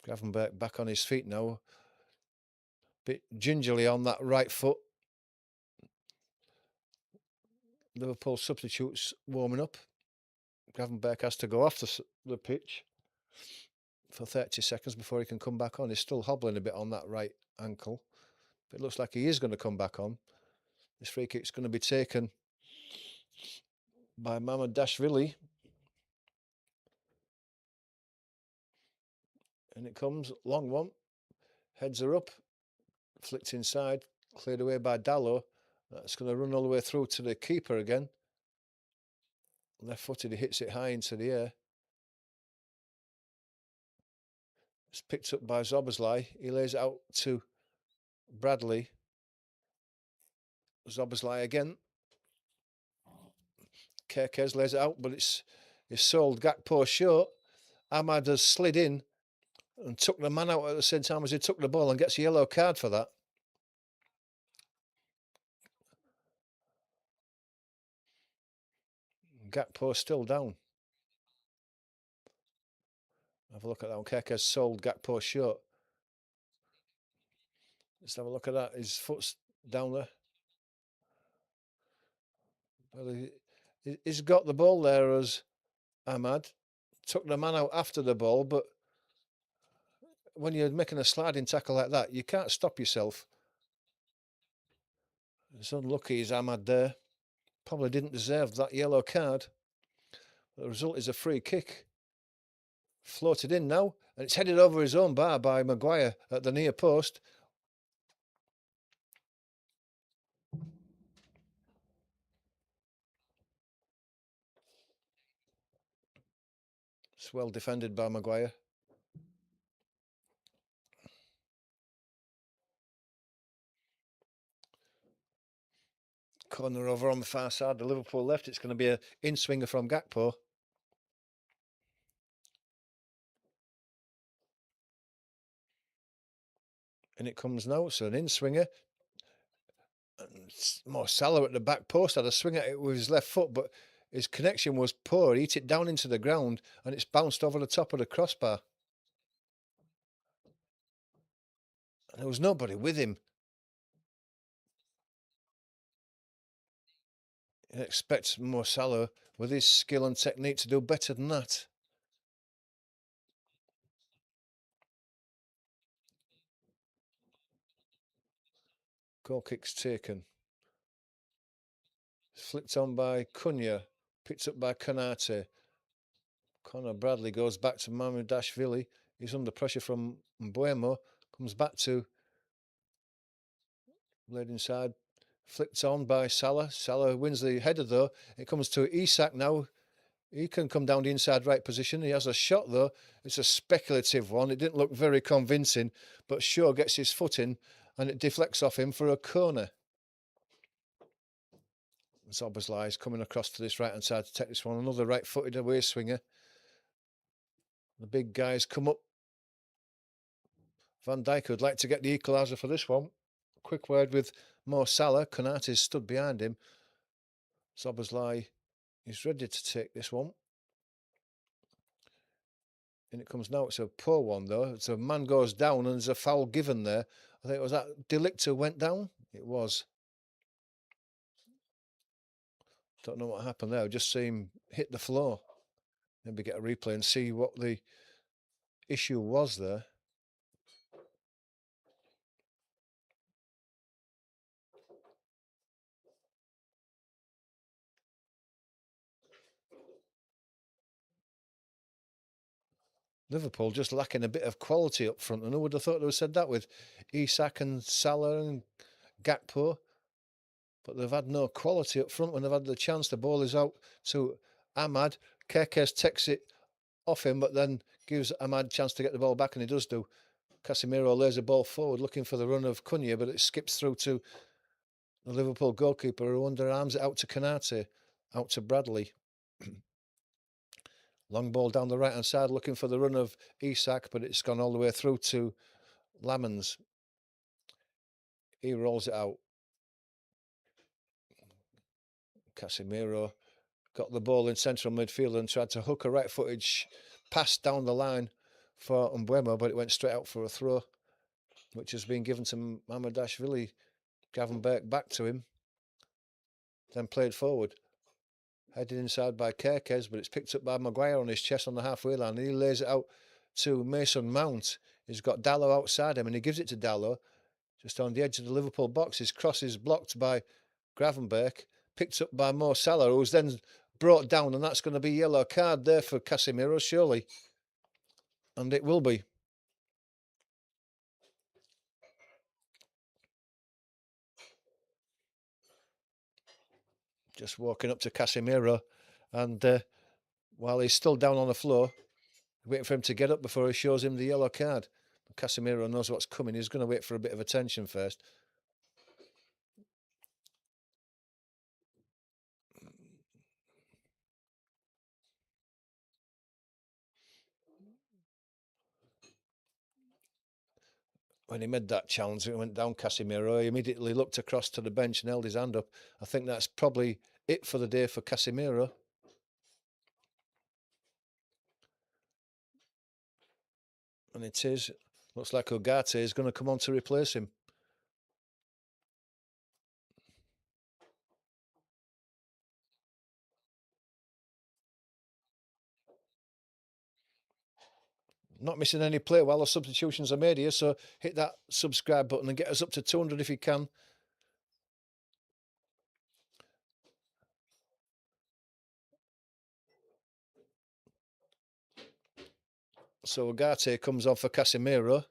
Gravenberch back on his feet now. Bit gingerly on that right foot. Liverpool substitutes warming up. Gravenberch has to go off the pitch for 30 seconds before he can come back on. He's still hobbling a bit on that right ankle. But it looks like he is going to come back on. This free kick's going to be taken by Mamardashvili. And it comes, long one. Heads are up. Flicked inside. Cleared away by Dallo. That's going to run all the way through to the keeper again. Left-footed, he hits it high into the air. It's picked up by Szoboszlai. He lays it out to Bradley. Szoboszlai again. Kerkez lays it out, but it's sold Gakpo short. Ahmad has slid in and took the man out at the same time as he took the ball and gets a yellow card for that. Gakpo still down. Have a look at that one. Kerkez sold Gakpo short. Let's have a look at that. His foot's down there. Well, he's got the ball there as Ahmad. Took the man out after the ball, but when you're making a sliding tackle like that, you can't stop yourself. It's unlucky as Ahmad there. Probably didn't deserve that yellow card. The result is a free kick. Floated in now, and it's headed over his own bar by Maguire at the near post. It's well defended by Maguire. Corner over on the far side, the Liverpool left. It's going to be an in-swinger from Gakpo. And it comes now, so an in-swinger. More Salah at the back post had a swing at it with his left foot, but his connection was poor. He hit it down into the ground and it's bounced over the top of the crossbar. And there was nobody with him. You expect Mo Salah, with his skill and technique, to do better than that. Goal kick's taken. Flicked on by Cunha. Picked up by Konate. Conor Bradley goes back to Mamardashvili. He's under pressure from Mbuemo. Comes back to Blade inside. Flicked on by Salah. Salah wins the header though. It comes to Isak now. He can come down the inside right position. He has a shot though. It's a speculative one. It didn't look very convincing, but Shaw gets his foot in and it deflects off him for a corner. Szoboszlai is coming across to this right hand side to take this one. Another right footed away swinger. The big guys come up. Van Dijk would like to get the equaliser for this one. Quick word with Mo Salah. Konate's stood behind him. Szoboszlai is ready to take this one. And it comes now. It's a poor one though. It's a man goes down and there's a foul given there. I think it was that Delict who went down. It was. Don't know what happened there. I just see him hit the floor. Maybe get a replay and see what the issue was there. Liverpool just lacking a bit of quality up front. And who would have thought they would have said that with Isak and Salah and Gakpo? But they've had no quality up front when they've had the chance. The ball is out to Ahmad. Kerkez takes it off him, but then gives Ahmad a chance to get the ball back, and he does do. Casemiro lays the ball forward, looking for the run of Cunha, but it skips through to the Liverpool goalkeeper, who underarms it out to Konate, out to Bradley. Long ball down the right-hand side, looking for the run of Isak, but it's gone all the way through to Lamans. He rolls it out. Casemiro got the ball in central midfield and tried to hook a right-footed pass down the line for Mbeumo, but it went straight out for a throw, which has been given to Mamardashvili. Gravenberch back to him, then played forward. Headed inside by Kerkez, but it's picked up by Maguire on his chest on the halfway line. And he lays it out to Mason Mount. He's got Dalot outside him, and he gives it to Dalot just on the edge of the Liverpool box. His cross is blocked by Gravenberch, picked up by Mo Salah, who's then brought down, and that's going to be a yellow card there for Casemiro, surely. And it will be. Just walking up to Casemiro, and while he's still down on the floor, waiting for him to get up before he shows him the yellow card. Casemiro knows what's coming. He's going to wait for a bit of attention first. When he made that challenge, it went down Casemiro. He immediately looked across to the bench and held his hand up. I think that's probably it for the day for Casemiro. And it is. Looks like Ugarte is going to come on to replace him. Not missing any play while the substitutions are made here, so hit that subscribe button and get us up to 200 if you can. So Ugarte comes on for Casemiro.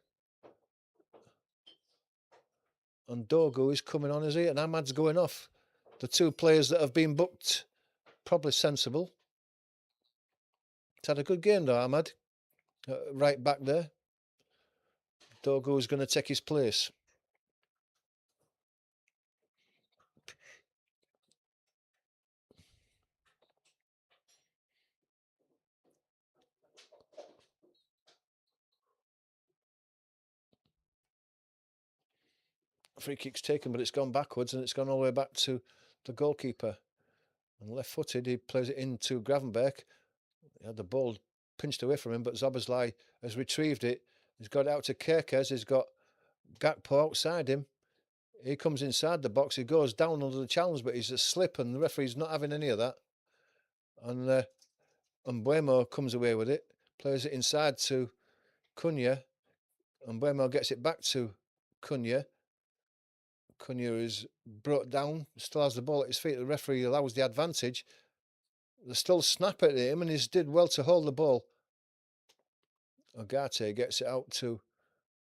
And Dogu is coming on, is he? And Ahmad's going off. The two players that have been booked, probably sensible. It's had a good game though, Ahmad. Right back there. Dogu is going to take his place. Free kick's taken, but it's gone backwards and it's gone all the way back to the goalkeeper. And left-footed, he plays it into Gravenberch. He had the ball pinched away from him, but Szoboszlai has retrieved it. He's got it out to Kerkez. He's got Gakpo outside him. He comes inside the box. He goes down under the challenge, but he's a slip, and the referee's not having any of that. And Mbeumo comes away with it, plays it inside to Cunha. Mbeumo gets it back to Cunha. Cunha is brought down, still has the ball at his feet. The referee allows the advantage. They still snap at him, and he's did well to hold the ball. Ugarte gets it out to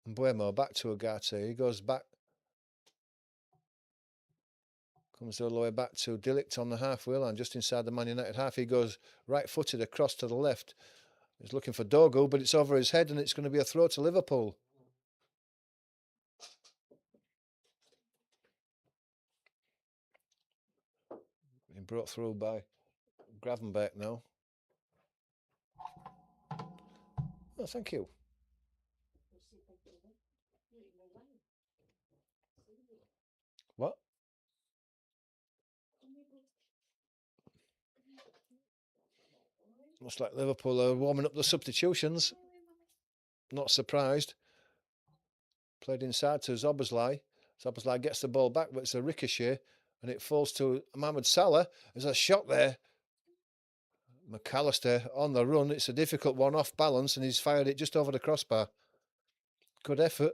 Mbeumo, back to Ugarte. He goes back. Comes all the way back to Delict on the halfway line, just inside the Man United half. He goes right-footed across to the left. He's looking for Dogu, but it's over his head and it's going to be a throw to Liverpool. Being brought through by Gravenberch now. Oh, thank you. What? Looks like Liverpool are warming up the substitutions. Not surprised. Played inside to Szoboszlai. Szoboszlai gets the ball back, but it's a ricochet and it falls to Mohamed Salah. There's a shot there. McAllister on the run. It's a difficult one, off balance, and he's fired it just over the crossbar. Good effort.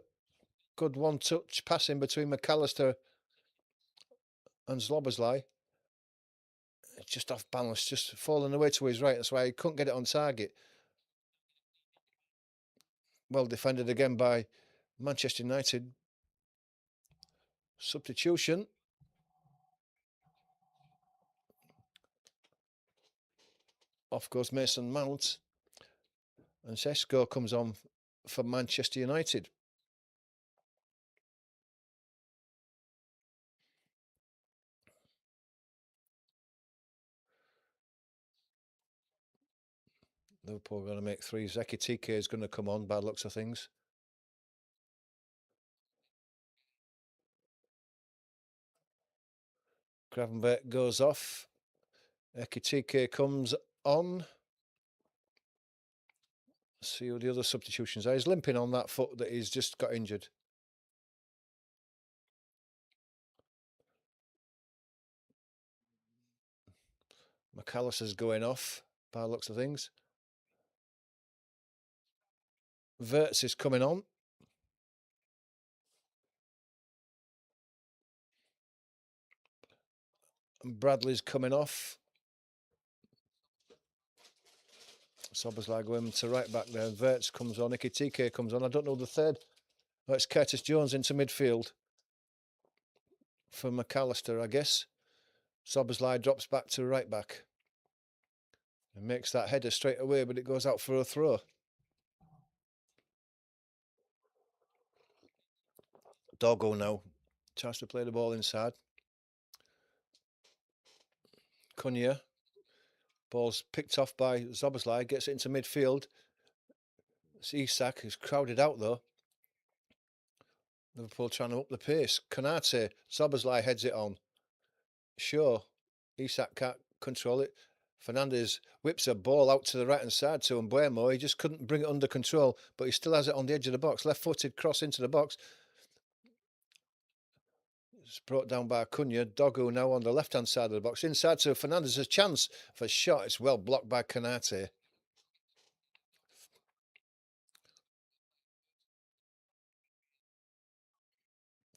Good one-touch passing between McAllister and Szoboszlai. It's just off balance, just falling away to his right. That's why he couldn't get it on target. Well defended again by Manchester United. Substitution. Off goes Mason Mount. And Sesko comes on for Manchester United. Liverpool are going to make three. Ekitike is going to come on by the looks of things. Gravenberch goes off. Ekitike comes on. See who the other substitutions are. He's limping on that foot that he's just got injured. McAllister's going off by the looks of things. Wirtz is coming on. And Bradley's coming off. Szoboszlai going to right back there. Wirtz comes on. Ekitike comes on. I don't know the third. Oh, it's Curtis Jones into midfield for McAllister, I guess. Szoboszlai drops back to right back and makes that header straight away, but it goes out for a throw. Doggo now tries to play the ball inside. Cunha. Ball's picked off by Szoboszlai, gets it into midfield. It's Isak, who's crowded out though. Liverpool trying to up the pace. Konate, Szoboszlai heads it on. Sure, Isak can't control it. Fernandes whips a ball out to the right hand side to Mbeumo. He just couldn't bring it under control, but he still has it on the edge of the box. Left-footed cross into the box. It's brought down by Cunha. Dogu now on the left-hand side of the box. Inside to Fernandes. A chance for a shot. It's well blocked by Konate.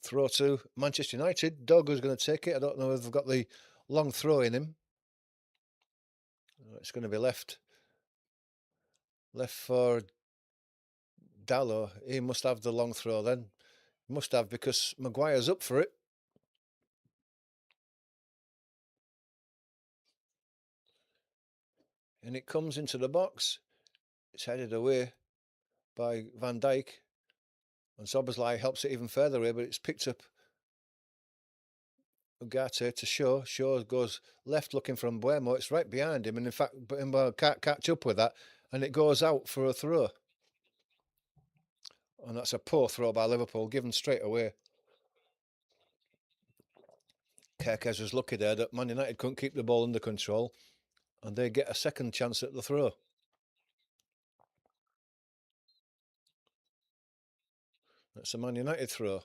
Throw to Manchester United. Dogu's going to take it. I don't know if they've got the long throw in him. It's going to be left for Dallo. He must have the long throw then. He must have, because Maguire's up for it. And it comes into the box. It's headed away by Van Dijk. And Szoboszlai helps it even further away, but it's picked up Ugarte to Shaw. Shaw goes left looking for Mbeumo. It's right behind him. And in fact, Mbeumo can't catch up with that. And it goes out for a throw. And that's a poor throw by Liverpool, given straight away. Kerkez was lucky there that Man United couldn't keep the ball under control. And they get a second chance at the throw. That's a Man United throw.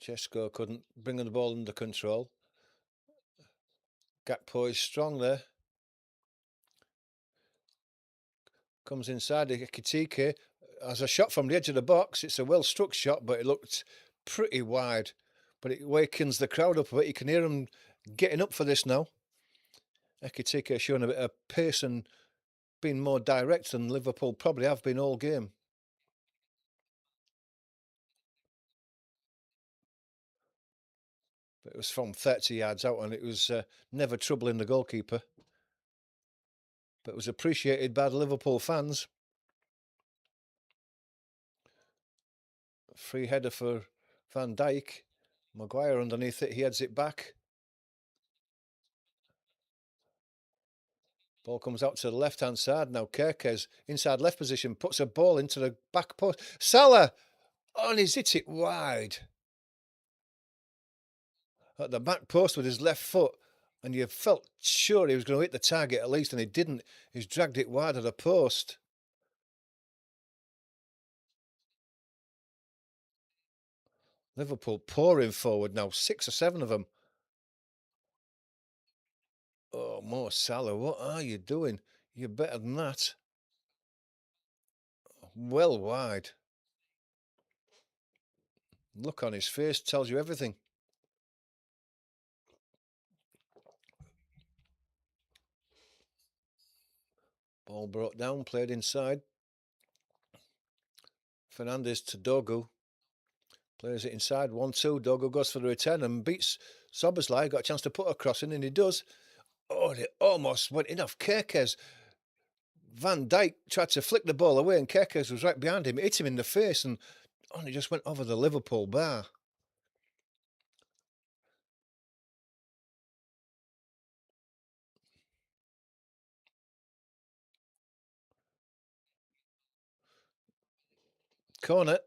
Sesko couldn't bring the ball under control. Gakpo is strong there. Comes inside. Ekitike has a shot from the edge of the box. It's a well-struck shot, but it looked pretty wide. But it wakens the crowd up a bit. You can hear them getting up for this now. Ekitike showing a bit of pace and being more direct than Liverpool probably have been all game. But it was from 30 yards out, and it was never troubling the goalkeeper. But it was appreciated by the Liverpool fans. Free header for Van Dijk. Maguire underneath it, he heads it back. Ball comes out to the left-hand side. Now Kerkez, inside left position, puts a ball into the back post. Salah! Oh, and he's hit it wide. At the back post with his left foot. And you felt sure he was going to hit the target at least, and he didn't. He's dragged it wide of the post. Liverpool pouring forward now, 6 or 7 of them. Oh, Mo Salah, what are you doing? You're better than that. Well wide. Look on his face tells you everything. Ball brought down, played inside. Fernandes to Dogu. Plays it inside, 1-2. Dogu goes for the return and beats Szoboszlai. Got a chance to put a cross in, and he does. Oh, it almost went in off Kerkez. Van Dijk tried to flick the ball away, and Kerkez was right behind him. It hit him in the face, and only just went over the Liverpool bar. Corner.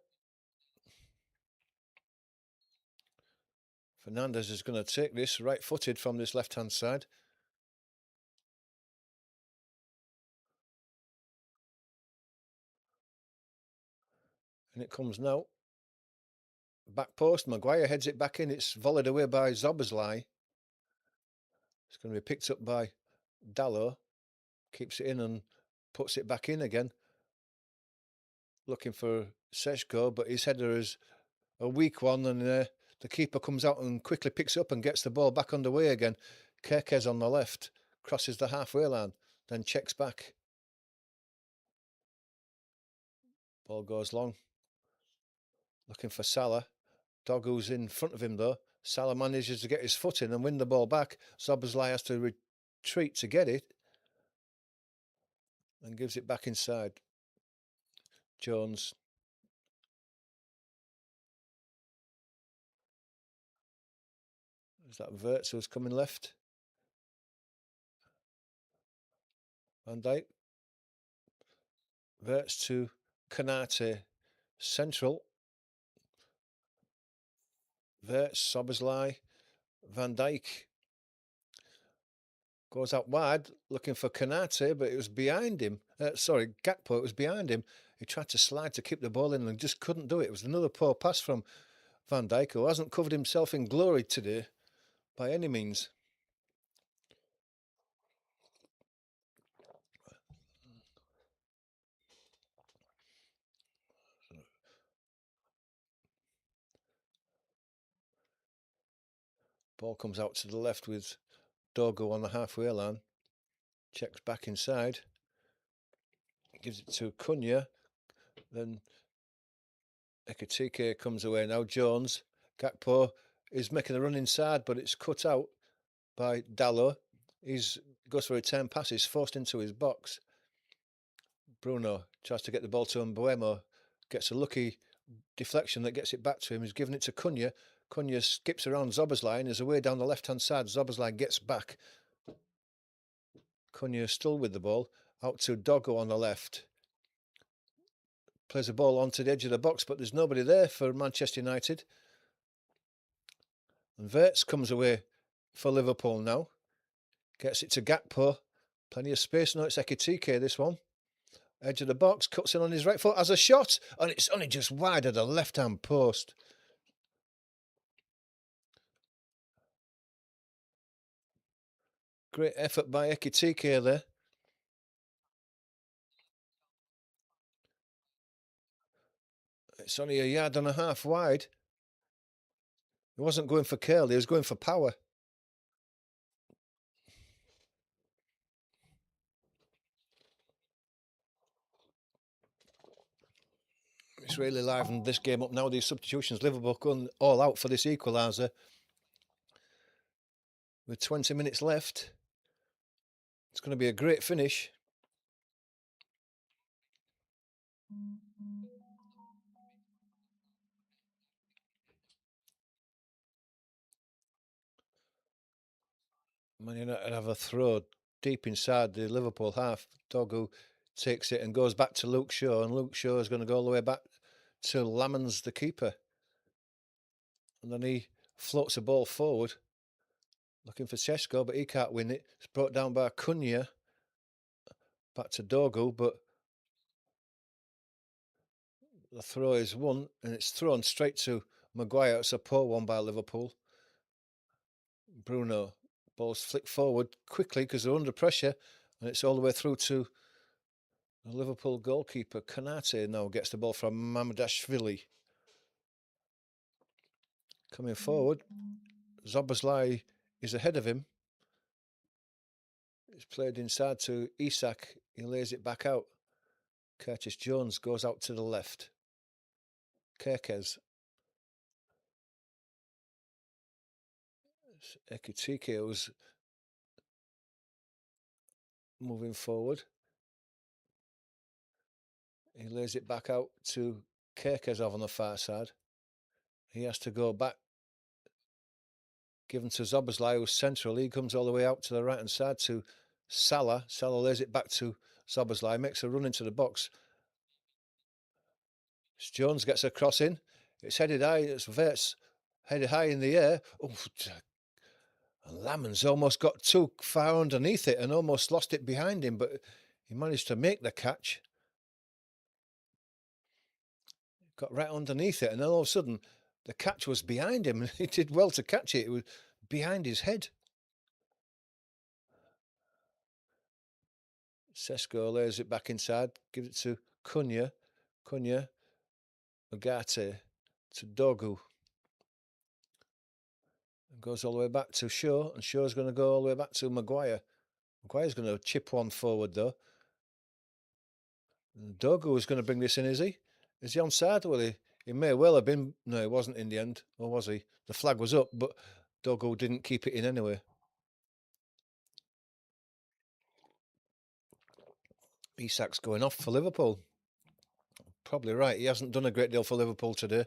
Fernandes is going to take this right-footed from this left-hand side. And it comes now. Back post. Maguire heads it back in. It's volleyed away by Szoboszlai. It's going to be picked up by Dalot. Keeps it in and puts it back in again. Looking for Seshko, but his header is a weak one, and the keeper comes out and quickly picks it up and gets the ball back underway again. Kerkez on the left, crosses the halfway line, then checks back. Ball goes long. Looking for Salah. Dogu's in front of him though. Salah manages to get his foot in and win the ball back. Szoboszlai has to retreat to get it and gives it back inside. Jones. Is that Wirtz who's coming left? Van Dijk. Wirtz to Kanate. Central. Wirtz, Szoboszlai. Van Dijk. Goes out wide, looking for Kanate, but it was behind him. Gakpo, it was behind him. He tried to slide to keep the ball in and just couldn't do it. It was another poor pass from Van Dijk, who hasn't covered himself in glory today by any means. Ball comes out to the left with Dogu on the halfway line. Checks back inside. Gives it to Cunha. Then Ekitike comes away now. Jones. Gakpo is making a run inside, but it's cut out by Dalot. He goes for a return pass. He's forced into his box. Bruno tries to get the ball to Mbuemo. Gets a lucky deflection that gets it back to him. He's given it to Cunha. Cunha skips around Szoboszlai and is away down the left-hand side. Szoboszlai gets back. Cunha still with the ball. Out to Dogu on the left. Plays the ball onto the edge of the box, but there's nobody there for Manchester United. And Wirtz comes away for Liverpool now. Gets it to Gakpo. Plenty of space. No, it's Ekitike, this one. Edge of the box, cuts in on his right foot, has a shot, and it's only just wide of the left-hand post. Great effort by Ekitike there. It's only a yard and a half wide. He wasn't going for curl, he was going for power. It's really livened this game up now. These substitutions, Liverpool going all out for this equaliser. with 20 minutes left. It's going to be a great finish. Man United have a throw deep inside the Liverpool half. Dogu takes it and goes back to Luke Shaw, and Luke Shaw is going to go all the way back to Lamans, the keeper. And then he floats the ball forward, looking for Sesko, but he can't win it. It's brought down by Cunha. Back to Dogu, but the throw is won, and it's thrown straight to Maguire. It's a poor one by Liverpool. Bruno, ball's flicked forward quickly because they're under pressure, and it's all the way through to the Liverpool goalkeeper. Konate now gets the ball from Mamadashvili. Coming forward, Szoboszlai is ahead of him. It's played inside to Isak. He lays it back out. Curtis Jones goes out to the left. Kerkez. Ekitike was moving forward. He lays it back out to Kerkezov on the far side. He has to go back. Given to Szoboszlai, who's central. He comes all the way out to the right-hand side to Salah. Salah lays it back to Szoboszlai, makes a run into the box. Jones gets a cross in. It's headed high. It's Verts headed high in the air. Oh, and Lamans almost got too far underneath it and almost lost it behind him, but he managed to make the catch. Got right underneath it, and then all of a sudden the catch was behind him, and he did well to catch it. It was behind his head. Sesko lays it back inside, gives it to Cunha. Cunha, Agate to Dogu. And goes all the way back to Shaw, and Shaw's going to go all the way back to Maguire. Maguire's going to chip one forward, though. And Dogu is going to bring this in, is he? Is he onside? Well, he may well have been. No, he wasn't in the end, or was he? The flag was up, but Dogu didn't keep it in anyway. Isak's going off for Liverpool. Probably right. He hasn't done a great deal for Liverpool today.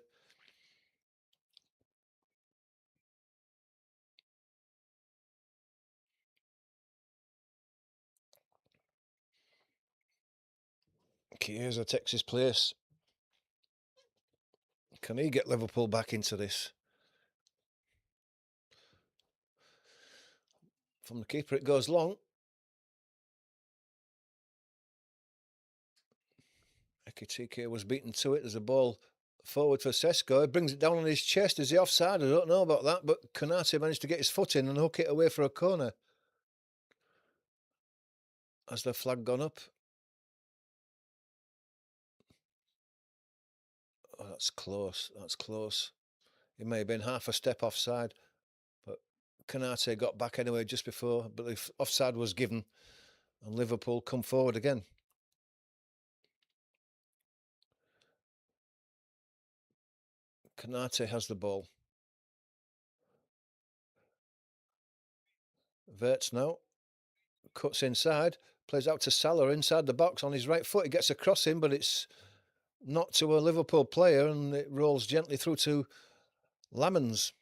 Chiesa takes his place. Can he get Liverpool back into this? From the keeper, it goes long. Ekitike was beaten to it. There's a ball forward for Sesko. He brings it down on his chest. Is he offside? I don't know about that, but Konate managed to get his foot in and hook it away for a corner. Has the flag gone up? Oh, that's close. That's close. It may have been half a step offside, but Konate got back anyway just before, but the offside was given, and Liverpool come forward again. Konate has the ball. Verts now. Cuts inside. Plays out to Salah inside the box on his right foot. He gets a cross in, but it's not to a Liverpool player, and it rolls gently through to Lamans.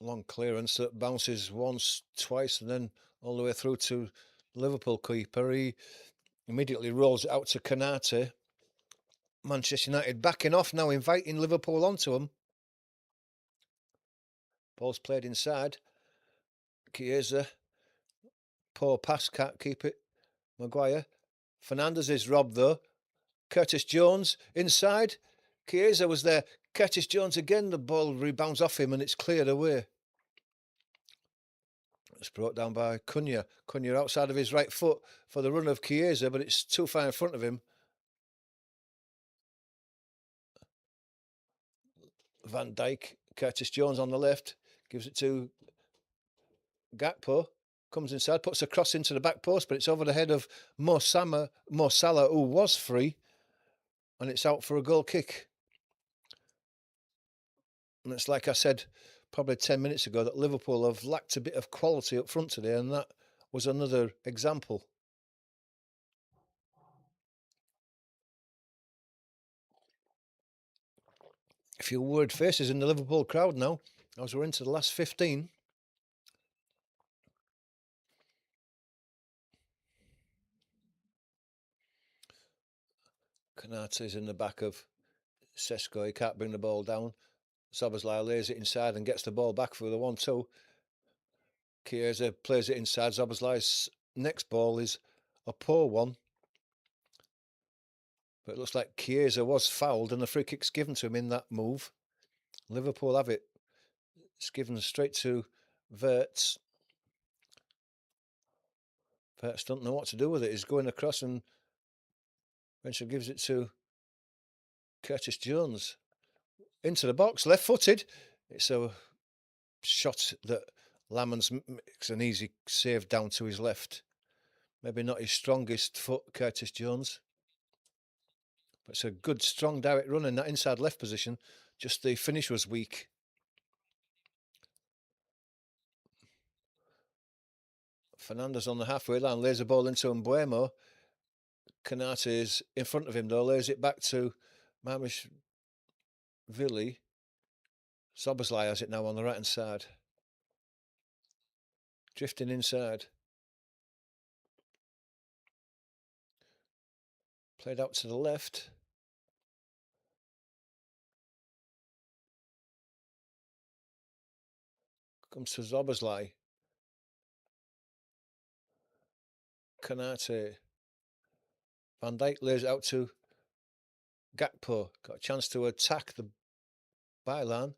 Long clearance that bounces once, twice, and then all the way through to Liverpool keeper. He immediately rolls it out to Konate. Manchester United backing off now, inviting Liverpool onto them. Ball's played inside. Chiesa. Poor pass, can't keep it. Maguire. Fernandes is robbed though. Curtis Jones inside. Chiesa was there. Curtis Jones again. The ball rebounds off him and it's cleared away. It's brought down by Cunha. Cunha outside of his right foot for the run of Chiesa, but it's too far in front of him. Van Dijk. Curtis Jones on the left. Gives it to Gakpo. comes inside, puts a cross into the back post, but it's over the head of Mo Salah, who was free, and it's out for a goal kick. And it's like I said probably 10 minutes ago that Liverpool have lacked a bit of quality up front today, and that was another example. A few worried faces in the Liverpool crowd now, as we're into the last 15. Konate's in the back of Sesko. He can't bring the ball down. Szoboszlai lays it inside and gets the ball back for the 1-2. Chiesa plays it inside. Szoboszlai's next ball is a poor one. But it looks like Chiesa was fouled and the free kick's given to him in that move. Liverpool have it. It's given straight to Wirtz. Wirtz don't know what to do with it. He's going across and eventually gives it to Curtis Jones. Into the box, left-footed. It's a shot that Lamans makes an easy save down to his left. Maybe not his strongest foot, Curtis Jones. But it's a good, strong, direct run in that inside left position. Just the finish was weak. Fernandes on the halfway line, lays the ball into Mbeumo. Konate is in front of him though, lays it back to Mamishvili. Szoboszlai has it now on the right hand side. Drifting inside. Played out to the left. Comes to Szoboszlai. Konate. Van Dijk lays it out to Gakpo. Got a chance to attack the byline.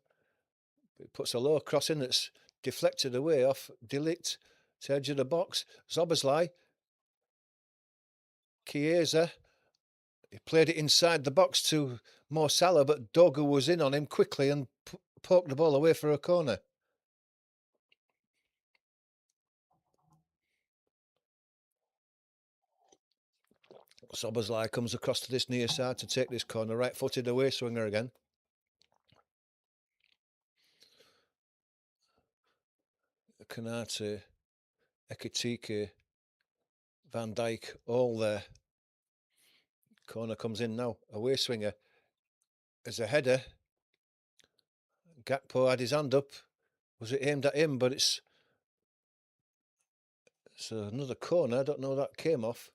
It puts a low cross in that's deflected away off De Ligt to edge of the box. Szoboszlai. Chiesa. He played it inside the box to Mo Salah, but Dogu was in on him quickly and poked the ball away for a corner. Szoboszlai comes across to this near side to take this corner, right-footed away swinger again. Konate, Ekitike, Van Dijk, all there. Corner comes in now, away swinger. There's a header. Gakpo had his hand up. Was it aimed at him? But it's another corner. I don't know that came off.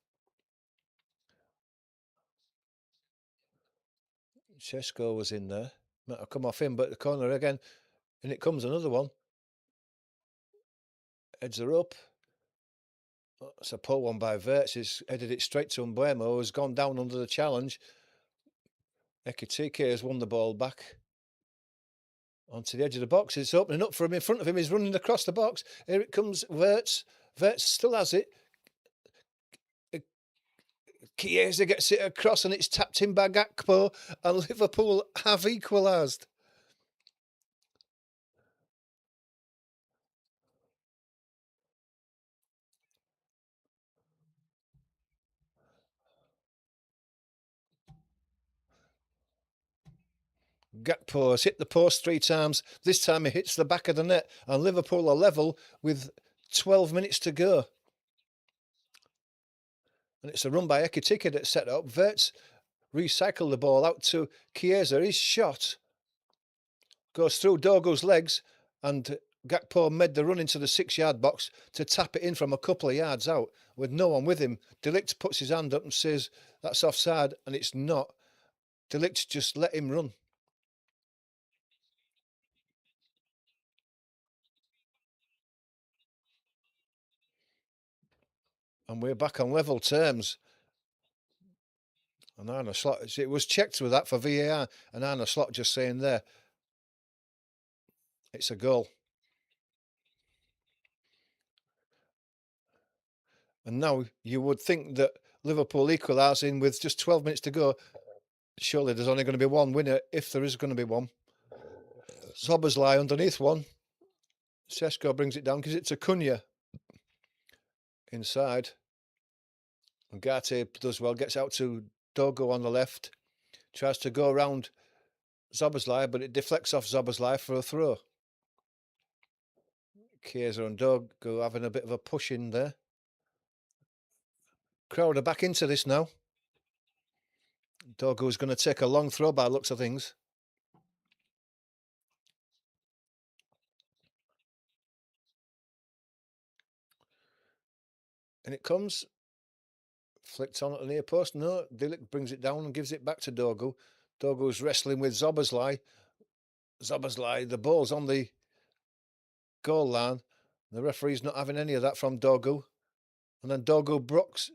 Sesko was in there. Might have come off him, but the corner again. And it comes another one. Heads are up. It's a poor one by Wirtz. He's headed it straight to Mbeumo, who's gone down under the challenge. Ekitike has won the ball back onto the edge of the box. It's opening up for him in front of him. He's running across the box. Here it comes, Wirtz. Wirtz still has it. Chiesa gets it across and it's tapped in by Gakpo, and Liverpool have equalised. Gakpo has hit the post 3 times. This time he hits the back of the net, and Liverpool are level with 12 minutes to go. And it's a run by Ekitike that set up. Wirtz recycled the ball out to Chiesa. His shot goes through Dogu's legs, and Gakpo made the run into the 6-yard box to tap it in from a couple of yards out with no one with him. De Ligt puts his hand up and says that's offside, and it's not. De Ligt just let him run. And we're back on level terms. And Arne Slot, it was checked with that for VAR, and Arne Slot just saying there, it's a goal. And now you would think that Liverpool equalising with just 12 minutes to go, surely there's only going to be one winner, if there is going to be one. Szoboszlai underneath one. Sesko brings it down because it's a Cunha. inside. Ugarte does well, gets out to Dogo on the left. Tries to go around Zoboslai, but it deflects off Zoboslai for a throw. Chiesa and Dogo having a bit of a push in there. Crowder back into this now. Dogo is going to take a long throw by looks of things. And it comes. Flicked on at the near post. No, Dilik brings it down and gives it back to Dogo. Dogo's wrestling with Zoboslai. Zoboslai, the ball's on the goal line. The referee's not having any of that from Dogo. And then Dogo blocks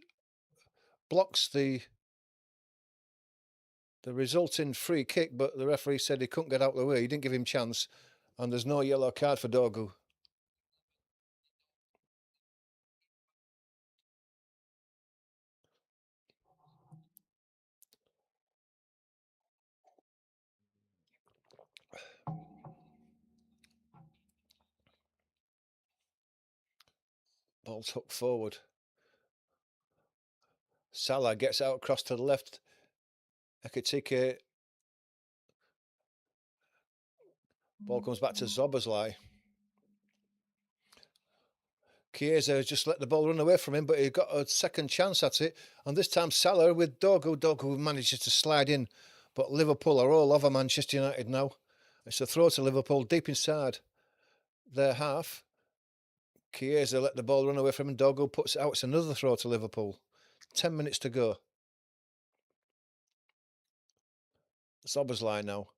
the resulting free kick, but the referee said he couldn't get out of the way. He didn't give him chance. And there's no yellow card for Dogo. Ball's hooked forward. Salah gets out across to the left. Ekitike. Ball comes back to Zoboslai. Chiesa just let the ball run away from him, but he got a second chance at it. And this time Salah with Dogo. Dogo manages to slide in. But Liverpool are all over Manchester United now. It's a throw to Liverpool deep inside their half. Chiesa let the ball run away from him. Dogo puts it out. It's another throw to Liverpool. 10 minutes to go. Zoboslai now.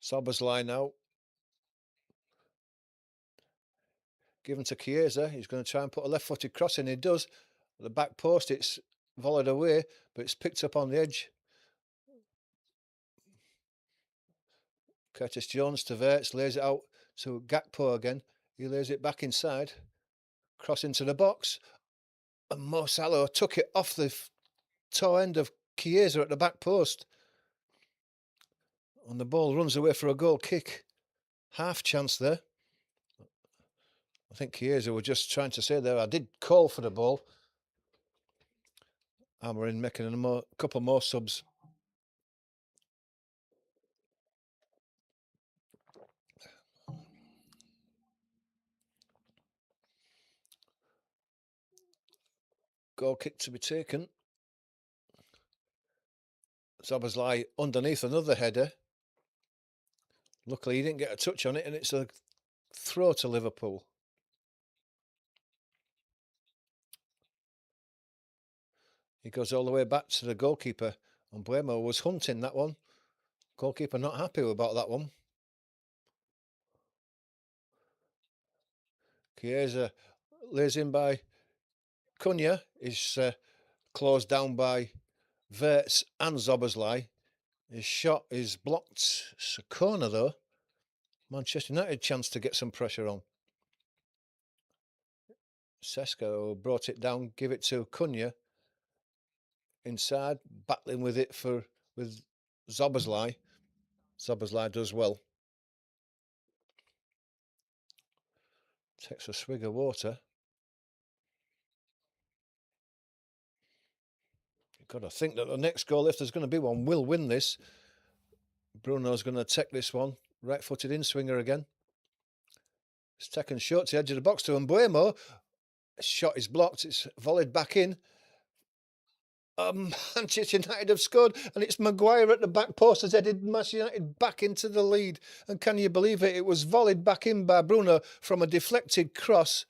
Zoboslai now. Given to Chiesa. He's going to try and put a left-footed cross in. He does. At the back post, it's volleyed away, but it's picked up on the edge. Curtis Jones to Verts, lays it out to Gakpo again. He lays it back inside. Cross into the box. And Mo Salah took it off the toe end of Chiesa at the back post. And the ball runs away for a goal kick. Half chance there. I think Chiesa were just trying to say there, I did call for the ball. Amorim making a couple more subs. Goal kick to be taken. Zoboslai underneath another header. Luckily, he didn't get a touch on it, and it's a throw to Liverpool. He goes all the way back to the goalkeeper. And Buemo was hunting that one. Goalkeeper not happy about that one. Chiesa lays in by Cunha. Is closed down by Verts and Zoboslai. His shot is blocked. It's a corner though. Manchester United chance to get some pressure on. Sesko brought it down, give it to Cunha. Inside, battling with it with Zoboslai. Zoboslai does well. Takes a swig of water. You've got to think that the next goal, if there's going to be one, will win this. Bruno's going to take this one. Right-footed in-swinger again. It's taken short to the edge of the box to Mbuemo. Shot is blocked. It's volleyed back in. Manchester United have scored, and it's Maguire at the back post has headed Manchester United back into the lead. And can you believe it? It was volleyed back in by Bruno from a deflected cross.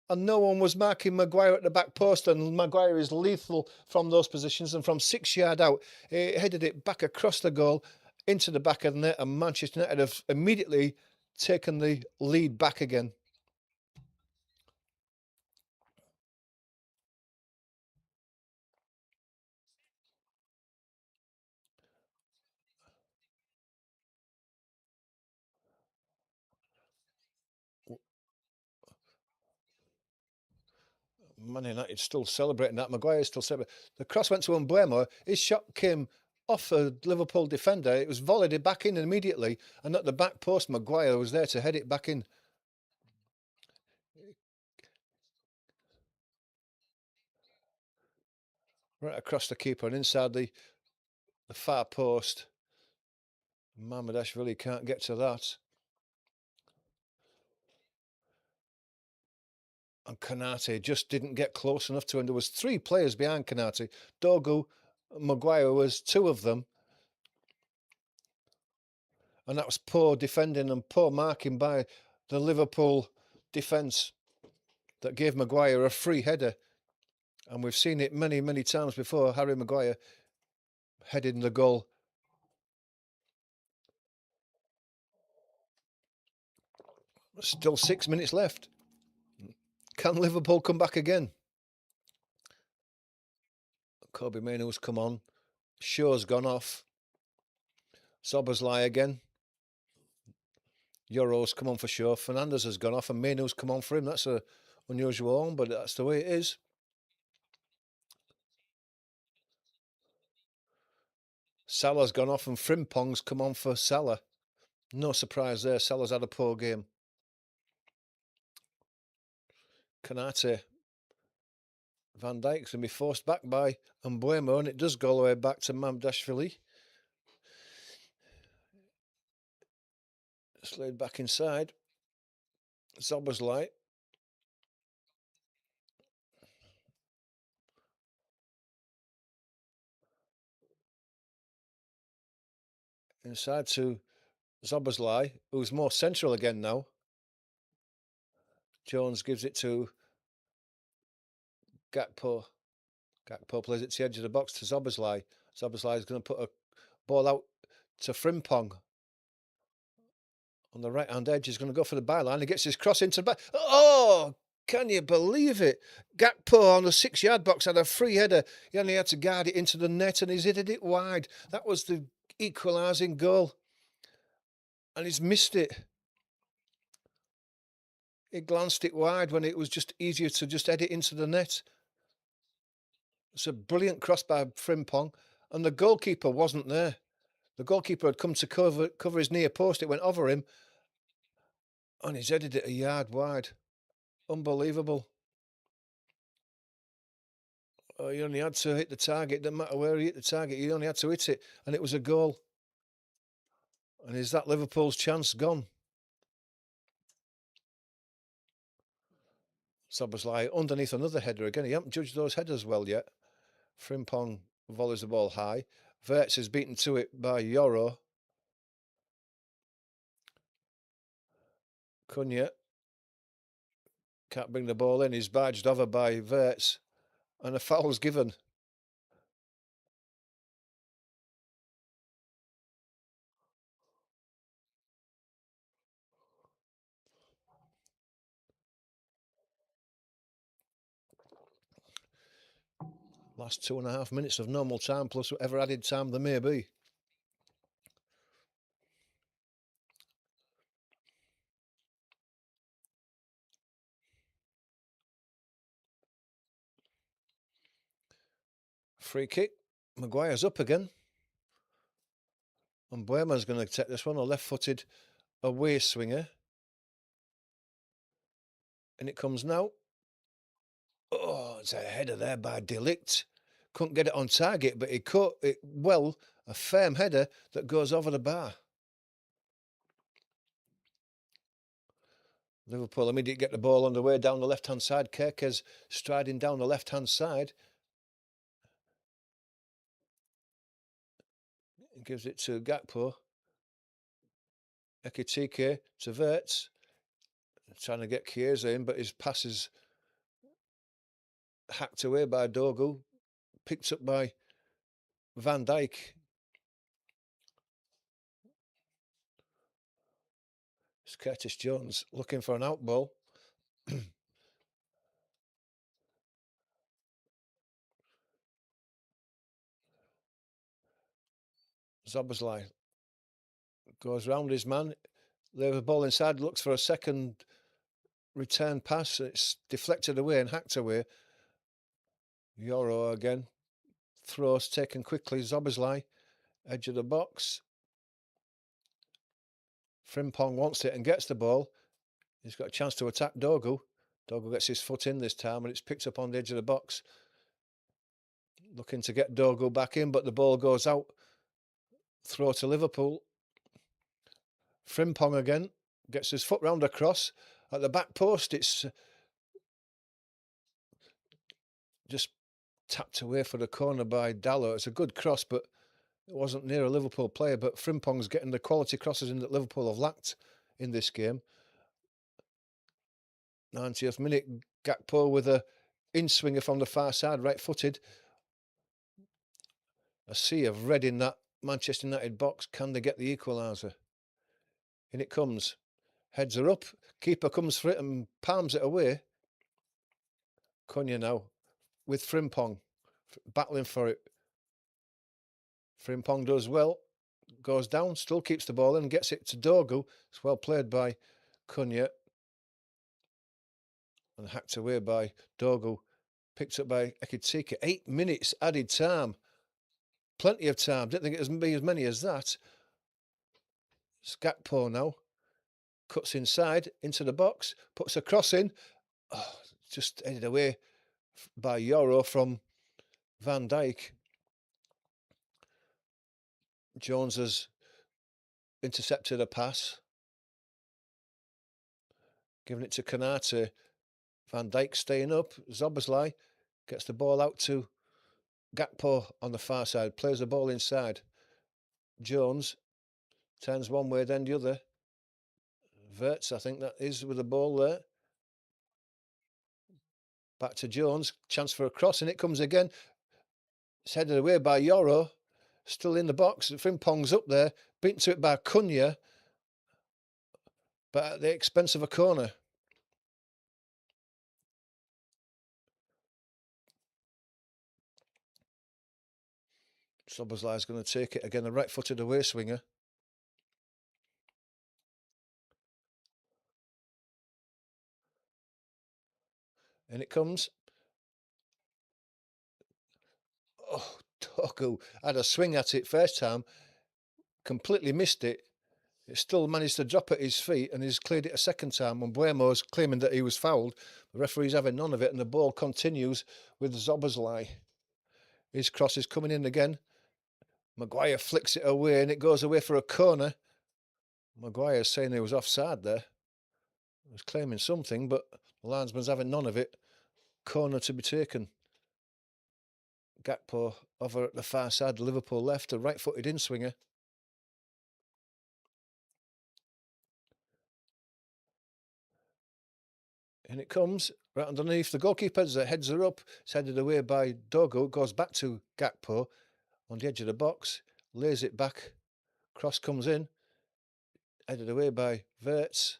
And no one was marking Maguire at the back post, and Maguire is lethal from those positions. And from 6 yards out, he headed it back across the goal into the back of the net, and Manchester United have immediately taken the lead back again. Man United still celebrating that. Maguire still celebrating. The cross went to Mbuemo. His shot came off a Liverpool defender. It was volleyed back in immediately, and at the back post, Maguire was there to head it back in. Right across the keeper and inside the far post. Mamardashvili can't get to that. And Kanate just didn't get close enough to him. There was 3 players behind Kanate. Dogu, Maguire was 2 of them. And that was poor defending and poor marking by the Liverpool defence that gave Maguire a free header. And we've seen it many, many times before. Harry Maguire heading the goal. Still 6 minutes left. Can Liverpool come back again? Kobe Mainoo's come on. Shaw's gone off. Szoboszlai again. Euro's come on for Shaw. Fernandez has gone off and Mainoo's come on for him. That's a unusual one, but that's the way it is. Salah's gone off and Frimpong's come on for Salah. No surprise there. Salah's had a poor game. Kanate. Van Dijk's going to be forced back by Mbuemo, and it does go all the way back to Mamardashvili. Slid back inside. Szoboszlai. Inside to Szoboszlai, who's more central again now. Jones gives it to Gakpo. Gakpo plays it to the edge of the box to Szoboszlai. Szoboszlai is going to put a ball out to Frimpong. On the right-hand edge, he's going to go for the byline. He gets his cross into the back. Oh, can you believe it? Gakpo on the 6-yard box had a free header. He only had to guard it into the net and he's hit it wide. That was the equalising goal. And he's missed it. He glanced it wide when it was just easier to just head it into the net. It's a brilliant cross by Frimpong. And the goalkeeper wasn't there. The goalkeeper had come to cover his near post. It went over him. And he's headed it a yard wide. Unbelievable. Oh, he only had to hit the target. Didn't matter where he hit the target. He only had to hit it. And it was a goal. And is that Liverpool's chance gone? Szoboszlai underneath another header again. He hasn't judged those headers well yet. Frimpong volleys the ball high. Wirtz is beaten to it by Euro. Cunha can't bring the ball in. He's barged over by Wirtz. And a foul's given. Last 2.5 minutes of normal time plus whatever added time there may be. Free kick. Maguire's up again. And Buema's going to take this one, a left-footed away swinger. And it comes now. Oh, it's a header there by Delict. Couldn't get it on target, but he caught it well. A firm header that goes over the bar. Liverpool immediately get the ball underway down the left-hand side. Kerkez striding down the left-hand side. He gives it to Gakpo. Ekitike to Wirtz. Trying to get Chiesa in, but his pass is hacked away by Dogu. Picked up by Van Dijk. It's Curtis Jones looking for an out ball. Szoboszlai goes round his man. Leaves the ball inside, looks for a second return pass. It's deflected away and hacked away. Euro again. Throws taken quickly. Szoboszlai Edge of the box. Frimpong wants it and gets the ball. He's got a chance to attack Dogu. Dogu gets his foot in this time and it's picked up on the edge of the box. Looking to get Dogu back in, but the ball goes out. Throw to Liverpool. Frimpong again. Gets his foot round across. At the back post, it's just tapped away for the corner by Dallo. It's a good cross, but it wasn't near a Liverpool player. But Frimpong's getting the quality crosses in that Liverpool have lacked in this game. 90th minute, Gakpo with a in-swinger from the far side, right-footed. A sea of red in that Manchester United box. Can they get the equaliser? In it comes. Heads are up. Keeper comes for it and palms it away. Cunha now with Frimpong battling for it. Frimpong does well. Goes down, still keeps the ball and gets it to Dogu. It's well played by Cunha. And hacked away by Dogu. Picked up by Ekitike. 8 minutes added time. Plenty of time. Didn't think it would be as many as that. Gakpo now. Cuts inside into the box. Puts a cross in. Oh, just headed away by Yoro from Van Dijk. Jones has intercepted a pass. Giving it to Konate. Van Dijk staying up. Szoboszlai gets the ball out to Gakpo on the far side. Plays the ball inside. Jones turns one way, then the other. Wirtz, I think that is, with the ball there. Back to Jones. Chance for a cross, and it comes again. It's headed away by Yoro. Still in the box. Frimpong's up there. Beaten to it by Cunha. But at the expense of a corner. Szoboszlai's going to take it again. A right-footed away swinger. And it comes. Oh, Dogu had a swing at it first time. Completely missed it. It still managed to drop at his feet and he's cleared it a second time. When Buemo's claiming that he was fouled, the referee's having none of it and the ball continues with Szoboszlai. His cross is coming in again. Maguire flicks it away and it goes away for a corner. Maguire's saying he was offside there. He was claiming something, but the linesman's having none of it. Corner to be taken. Gakpo over at the far side, Liverpool left, a right-footed in-swinger. And it comes right underneath the goalkeeper's heads are up. It's headed away by Dogu. Goes back to Gakpo on the edge of the box. Lays it back. Cross comes in. Headed away by Wirtz.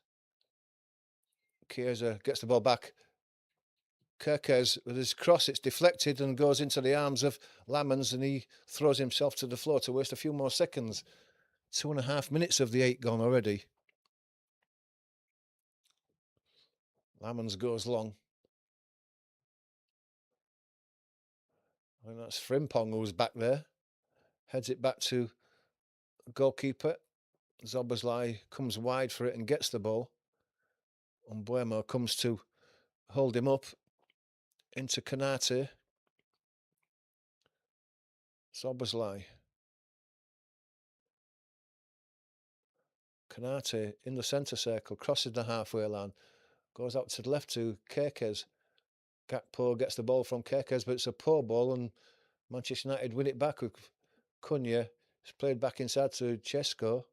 Chiesa gets the ball back. Kerkez with his cross, it's deflected and goes into the arms of Lammens and he throws himself to the floor to waste a few more seconds. 2.5 minutes of the 8 gone already. Lammens goes long. And that's Frimpong who's back there. Heads it back to goalkeeper. Szoboszlai comes wide for it and gets the ball. And Buemo comes to hold him up into Konate. Szoboszlai. Konate in the centre circle, crosses the halfway line. Goes out to the left to Kerkez. Gakpo gets the ball from Kerkez, but it's a poor ball and Manchester United win it back with Cunha. It's played back inside to Chesko.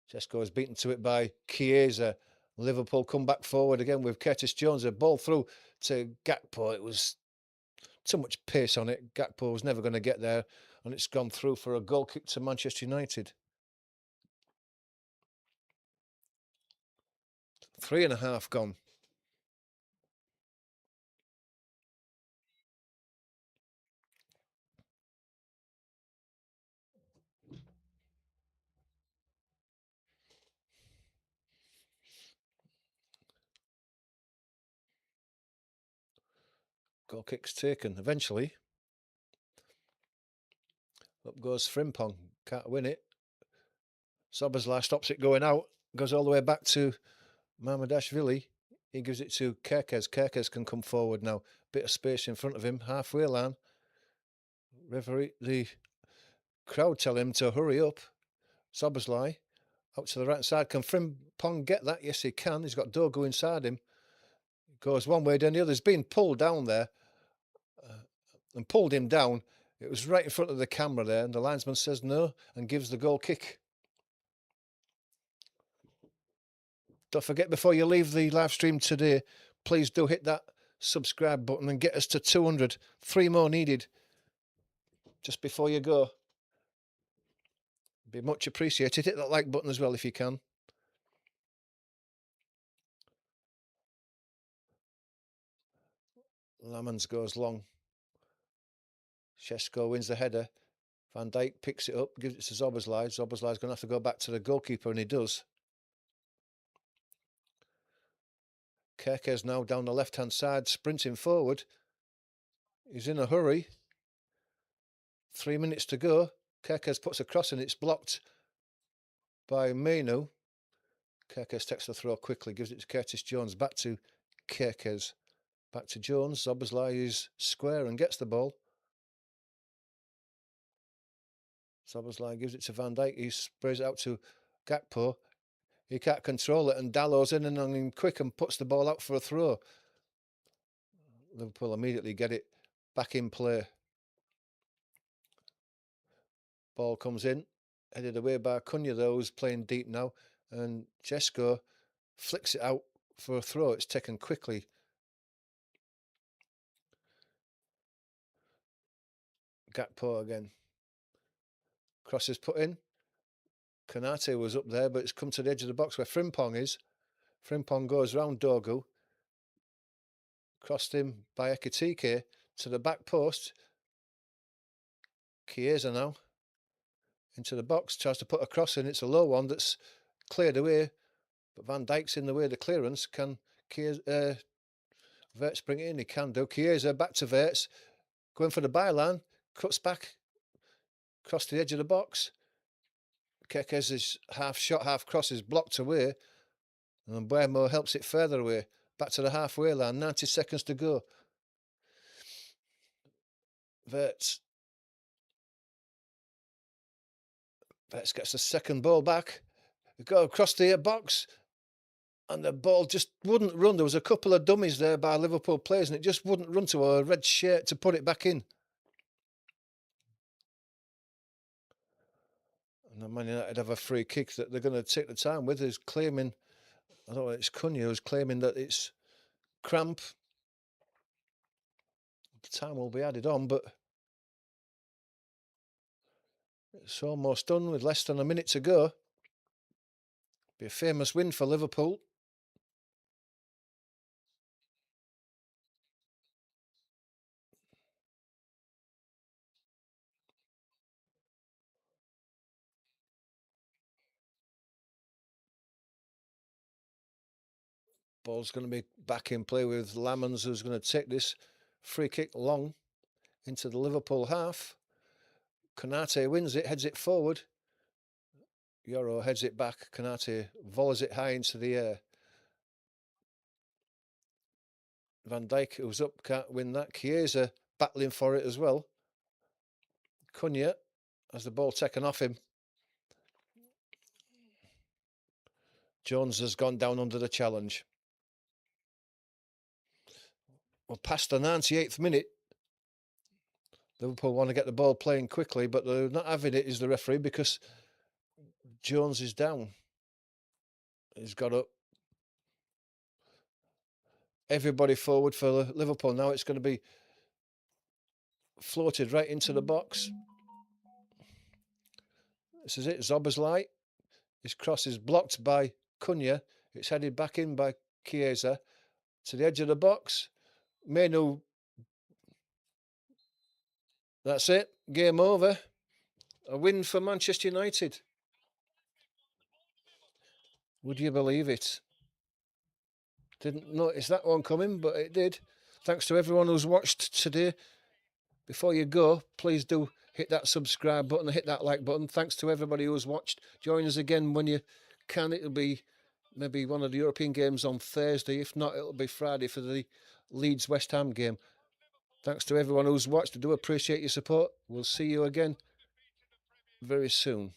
Chesko is beaten to it by Chiesa. Liverpool come back forward again with Curtis Jones. A ball through to Gakpo. It was too much pace on it. Gakpo was never going to get there and it's gone through for a goal kick to Manchester United. 3.5 gone. Goal kick's taken eventually. Up goes Frimpong. Can't win it. Soboslai stops it going out. Goes all the way back to Mamadashvili. He gives it to Kerkez. Kerkez can come forward now. Bit of space in front of him. Halfway line. Referee, the crowd tell him to hurry up. Soboslai out to the right side. Can Frimpong get that? Yes, he can. He's got Dogu inside him. Goes one way, then the other. He's been pulled down there and pulled him down. It was right in front of the camera there, and the linesman says no and gives the goal kick. Don't forget, before you leave the live stream today, please do hit that subscribe button and get us to 200. 3 more needed just before you go. Be much appreciated. Hit that like button as well if you can. Lamans goes long. Shesko wins the header. Van Dijk picks it up, gives it to Zoboslai. Zoboslai's going to have to go back to the goalkeeper, and he does. Kerkez now down the left-hand side, sprinting forward. He's in a hurry. 3 minutes to go. Kerkez puts a cross and it's blocked by Menu. Kerkez takes the throw quickly, gives it to Curtis Jones. Back to Kerkez. Back to Jones. Zoboslai is square and gets the ball. Zoboslai gives it to Van Dijk. He sprays it out to Gakpo. He can't control it, and Dallow's in and on him quick and puts the ball out for a throw. Liverpool immediately get it back in play. Ball comes in, headed away by Cunha, though, who's playing deep now, and Jesko flicks it out for a throw. It's taken quickly. Gakpo again. Cross is put in. Konate was up there, but it's come to the edge of the box where Frimpong is. Frimpong goes round Dogu. Crossed him by Ekitike to the back post. Chiesa now into the box, tries to put a cross in. It's a low one that's cleared away, but Van Dijk's in the way of the clearance. Can Chiesa, Verts bring it in? He can do. Chiesa back to Verts, going for the byline, cuts back, across the edge of the box. Kerkez's half shot, half cross is blocked away, and Buemo helps it further away. Back to the halfway line, 90 seconds to go. Verts gets the second ball back. They go across the box, and the ball just wouldn't run. There was a couple of dummies there by Liverpool players, and it just wouldn't run to a red shirt to put it back in. And the Man United have a free kick that they're going to take the time with. Is claiming, I don't know, it's Cunha who's claiming that it's cramp. The time will be added on, but it's almost done with less than a minute to go. Be a famous win for Liverpool. Ball's going to be back in play with Lamans, who's going to take this free kick long into the Liverpool half. Konate wins it, heads it forward. Yoro heads it back. Konate volleys it high into the air. Van Dijk, who's up, can't win that. Chiesa battling for it as well. Cunha has the ball taken off him. Jones has gone down under the challenge. We're past the 98th minute. Liverpool want to get the ball playing quickly, but they're not having it, is the referee, because Jones is down. He's got up. Everybody forward for Liverpool now. It's going to be floated right into the box. This is it. Zoboslai. His cross is blocked by Cunha. It's headed back in by Chiesa to the edge of the box. Menu. That's it. Game over. A win for Manchester United. Would you believe it? Didn't notice that one coming, but it did. Thanks to everyone who's watched today. Before you go, please do hit that subscribe button, hit that like button. Thanks to everybody who's watched. Join us again when you can. It'll be maybe one of the European games on Thursday. If not, it'll be Friday for the Leeds West Ham game. Thanks to everyone who's watched. I do appreciate your support. We'll see you again very soon.